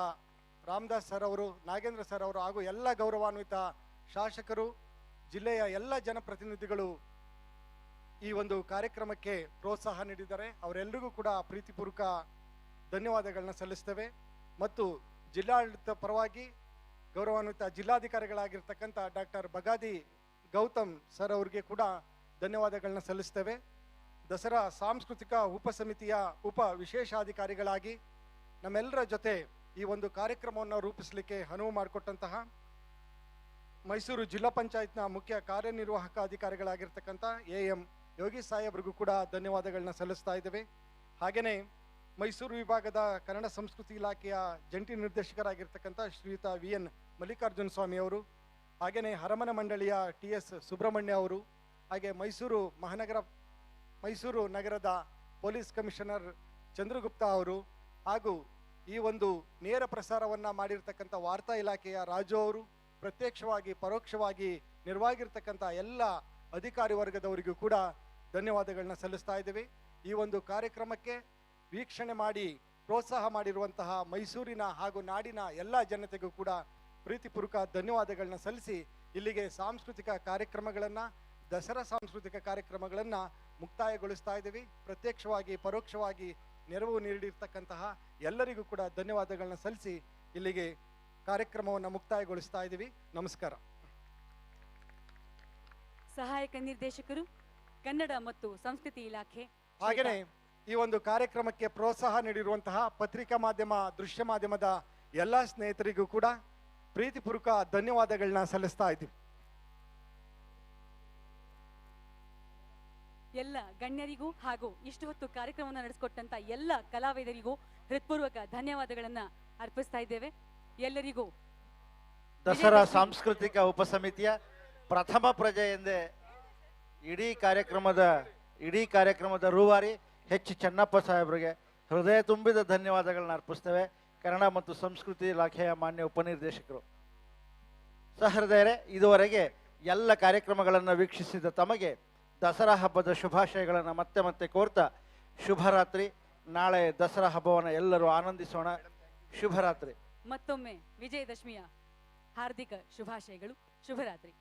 ರಾಮದಾಸ್ ಸರ್ ಅವರು, ನಾಗೇಂದ್ರ ಸರ್ ಅವರು ಹಾಗೂ ಎಲ್ಲ ಗೌರವಾನ್ವಿತ ಶಾಸಕರು, ಜಿಲ್ಲೆಯ ಎಲ್ಲ ಜನಪ್ರತಿನಿಧಿಗಳು ಈ ಒಂದು ಕಾರ್ಯಕ್ರಮಕ್ಕೆ ಪ್ರೋತ್ಸಾಹ ನೀಡಿದ್ದಾರೆ. ಅವರೆಲ್ಲರಿಗೂ ಕೂಡ ಪ್ರೀತಿಪೂರ್ವಕ ಧನ್ಯವಾದಗಳನ್ನ ಸಲ್ಲಿಸ್ತೇವೆ. ಮತ್ತು ಜಿಲ್ಲಾಡಳಿತ ಪರವಾಗಿ ಗೌರವಾನ್ವಿತ ಜಿಲ್ಲಾಧಿಕಾರಿಗಳಾಗಿರ್ತಕ್ಕಂಥ ಡಾಕ್ಟರ್ ಬಗಾದಿ ಗೌತಮ್ ಸರ್ ಅವರಿಗೆ ಕೂಡ ಧನ್ಯವಾದಗಳನ್ನ ಸಲ್ಲಿಸ್ತೇವೆ. ದಸರಾ ಸಾಂಸ್ಕೃತಿಕ ಉಪಸಮಿತಿಯ ವಿಶೇಷಾಧಿಕಾರಿಗಳಾಗಿ ನಮ್ಮೆಲ್ಲರ ಜೊತೆ ಈ ಒಂದು ಕಾರ್ಯಕ್ರಮವನ್ನು ರೂಪಿಸಲಿಕ್ಕೆ ಅನುವು ಮಾಡಿಕೊಟ್ಟಂತಹ ಮೈಸೂರು ಜಿಲ್ಲಾ ಪಂಚಾಯತ್ನ ಮುಖ್ಯ ಕಾರ್ಯನಿರ್ವಾಹಕ ಅಧಿಕಾರಿಗಳಾಗಿರ್ತಕ್ಕಂಥ AM ಯೋಗಿ ಸಾಹೇಬ್ರಿಗೂ ಕೂಡ ಧನ್ಯವಾದಗಳನ್ನ ಸಲ್ಲಿಸ್ತಾ ಇದ್ದೇವೆ. ಹಾಗೆಯೇ ಮೈಸೂರು ವಿಭಾಗದ ಕನ್ನಡ ಸಂಸ್ಕೃತಿ ಇಲಾಖೆಯ ಜಂಟಿ ನಿರ್ದೇಶಕರಾಗಿರ್ತಕ್ಕಂಥ ಶ್ರೀಯುತ VN ಮಲ್ಲಿಕಾರ್ಜುನ ಸ್ವಾಮಿ ಅವರು, ಹಾಗೆಯೇ ಅರಮನೆ ಮಂಡಳಿಯ TS ಸುಬ್ರಹ್ಮಣ್ಯ ಅವರು, ಹಾಗೆ ಮೈಸೂರು ನಗರದ ಪೊಲೀಸ್ ಕಮಿಷನರ್ ಚಂದ್ರಗುಪ್ತ ಅವರು, ಹಾಗೂ ಈ ಒಂದು ನೇರ ಪ್ರಸಾರವನ್ನು ಮಾಡಿರ್ತಕ್ಕಂಥ ವಾರ್ತಾ ಇಲಾಖೆಯ ರಾಜು ಅವರು, ಪ್ರತ್ಯಕ್ಷವಾಗಿ ಪರೋಕ್ಷವಾಗಿ ನಿರ್ವಹಿರ್ತಕ್ಕಂಥ ಎಲ್ಲ ಅಧಿಕಾರಿ ವರ್ಗದವರಿಗೂ ಕೂಡ ಧನ್ಯವಾದಗಳನ್ನ ಸಲ್ಲಿಸ್ತಾ ಇದ್ದೀವಿ. ಈ ಒಂದು ಕಾರ್ಯಕ್ರಮಕ್ಕೆ ವೀಕ್ಷಣೆ ಮಾಡಿ ಪ್ರೋತ್ಸಾಹ ಮಾಡಿರುವಂತಹ ಮೈಸೂರಿನ ಹಾಗೂ ನಾಡಿನ ಎಲ್ಲ ಜನತೆಗೂ ಕೂಡ ಪ್ರೀತಿಪೂರ್ವಕ ಧನ್ಯವಾದಗಳನ್ನ ಸಲ್ಲಿಸಿ ಇಲ್ಲಿಗೆ ಸಾಂಸ್ಕೃತಿಕ ಕಾರ್ಯಕ್ರಮಗಳನ್ನು, ದಸರಾ ಸಾಂಸ್ಕೃತಿಕ ಕಾರ್ಯಕ್ರಮಗಳನ್ನು ಮುಕ್ತಾಯಗೊಳಿಸ್ತಾ ಇದ್ದೀವಿ. ಪ್ರತ್ಯಕ್ಷವಾಗಿ ಪರೋಕ್ಷವಾಗಿ ನೆರವು ನೀಡಿರ್ತಕ್ಕಂತಹ ಎಲ್ಲರಿಗೂ ಕೂಡ ಧನ್ಯವಾದಗಳನ್ನ ಸಲ್ಲಿಸಿ ಇಲ್ಲಿಗೆ ಕಾರ್ಯಕ್ರಮವನ್ನು ಮುಕ್ತಾಯಗೊಳಿಸ್ತಾ ಇದ್ದೀವಿ. ನಮಸ್ಕಾರ. ಸಹಾಯಕ ನಿರ್ದೇಶಕರು ಕನ್ನಡ ಮತ್ತು ಸಂಸ್ಕೃತಿ ಇಲಾಖೆ. ಹಾಗೆಯೇ ಈ ಒಂದು ಕಾರ್ಯಕ್ರಮಕ್ಕೆ ಪ್ರೋತ್ಸಾಹ ನೀಡಿರುವಂತಹ ಪತ್ರಿಕಾ ಮಾಧ್ಯಮ, ದೃಶ್ಯ ಮಾಧ್ಯಮದ ಎಲ್ಲ ಸ್ನೇಹಿತರಿಗೂ ಕೂಡ ಪ್ರೀತಿಪೂರ್ವಕ ಧನ್ಯವಾದಗಳನ್ನ ಸಲ್ಲಿಸ್ತಾ ಇದ್ದೀವಿ. ಎಲ್ಲ ಗಣ್ಯರಿಗೂ ಹಾಗೂ ಇಷ್ಟು ಹೊತ್ತು ಕಾರ್ಯಕ್ರಮವನ್ನು ನಡೆಸಿಕೊಟ್ಟಂತ ಎಲ್ಲ ಕಲಾವಿದರಿಗೂ ಹೃತ್ಪೂರ್ವಕ ಧನ್ಯವಾದಗಳನ್ನ ಅರ್ಪಿಸ್ತಾ ಇದ್ದೇವೆ. ಎಲ್ಲರಿಗೂ ದಸರಾ ಸಾಂಸ್ಕೃತಿಕ ಉಪಸಮಿತಿಯ ಪ್ರಥಮ ಪ್ರಜೆ ಎಂದೇ ಇಡೀ ಕಾರ್ಯಕ್ರಮದ ರೂವಾರಿ ಎಚ್ ಚೆನ್ನಪ್ಪ ಸಾಹೇಬರಿಗೆ ಹೃದಯ ತುಂಬಿದ ಧನ್ಯವಾದಗಳನ್ನ ಅರ್ಪಿಸ್ತೇವೆ. ಕನ್ನಡ ಮತ್ತು ಸಂಸ್ಕೃತಿ ಇಲಾಖೆಯ ಮಾನ್ಯ ಉಪನಿರ್ದೇಶಕರು. ಸಹೃದಯರೇ, ಇದುವರೆಗೆ ಎಲ್ಲ ಕಾರ್ಯಕ್ರಮಗಳನ್ನು ವೀಕ್ಷಿಸಿದ ತಮಗೆ ದಸರಾ ಹಬ್ಬದ ಶುಭಾಶಯಗಳನ್ನು ಮತ್ತೆ ಮತ್ತೆ ಕೋರ್ತಾ ಶುಭರಾತ್ರಿ. ನಾಳೆ ದಸರಾ ಹಬ್ಬವನ್ನು ಎಲ್ಲರೂ ಆನಂದಿಸೋಣ. ಶುಭರಾತ್ರಿ. ಮತ್ತೊಮ್ಮೆ ವಿಜಯದಶಮಿಯ ಹಾರ್ದಿಕ ಶುಭಾಶಯಗಳು. ಶುಭರಾತ್ರಿ.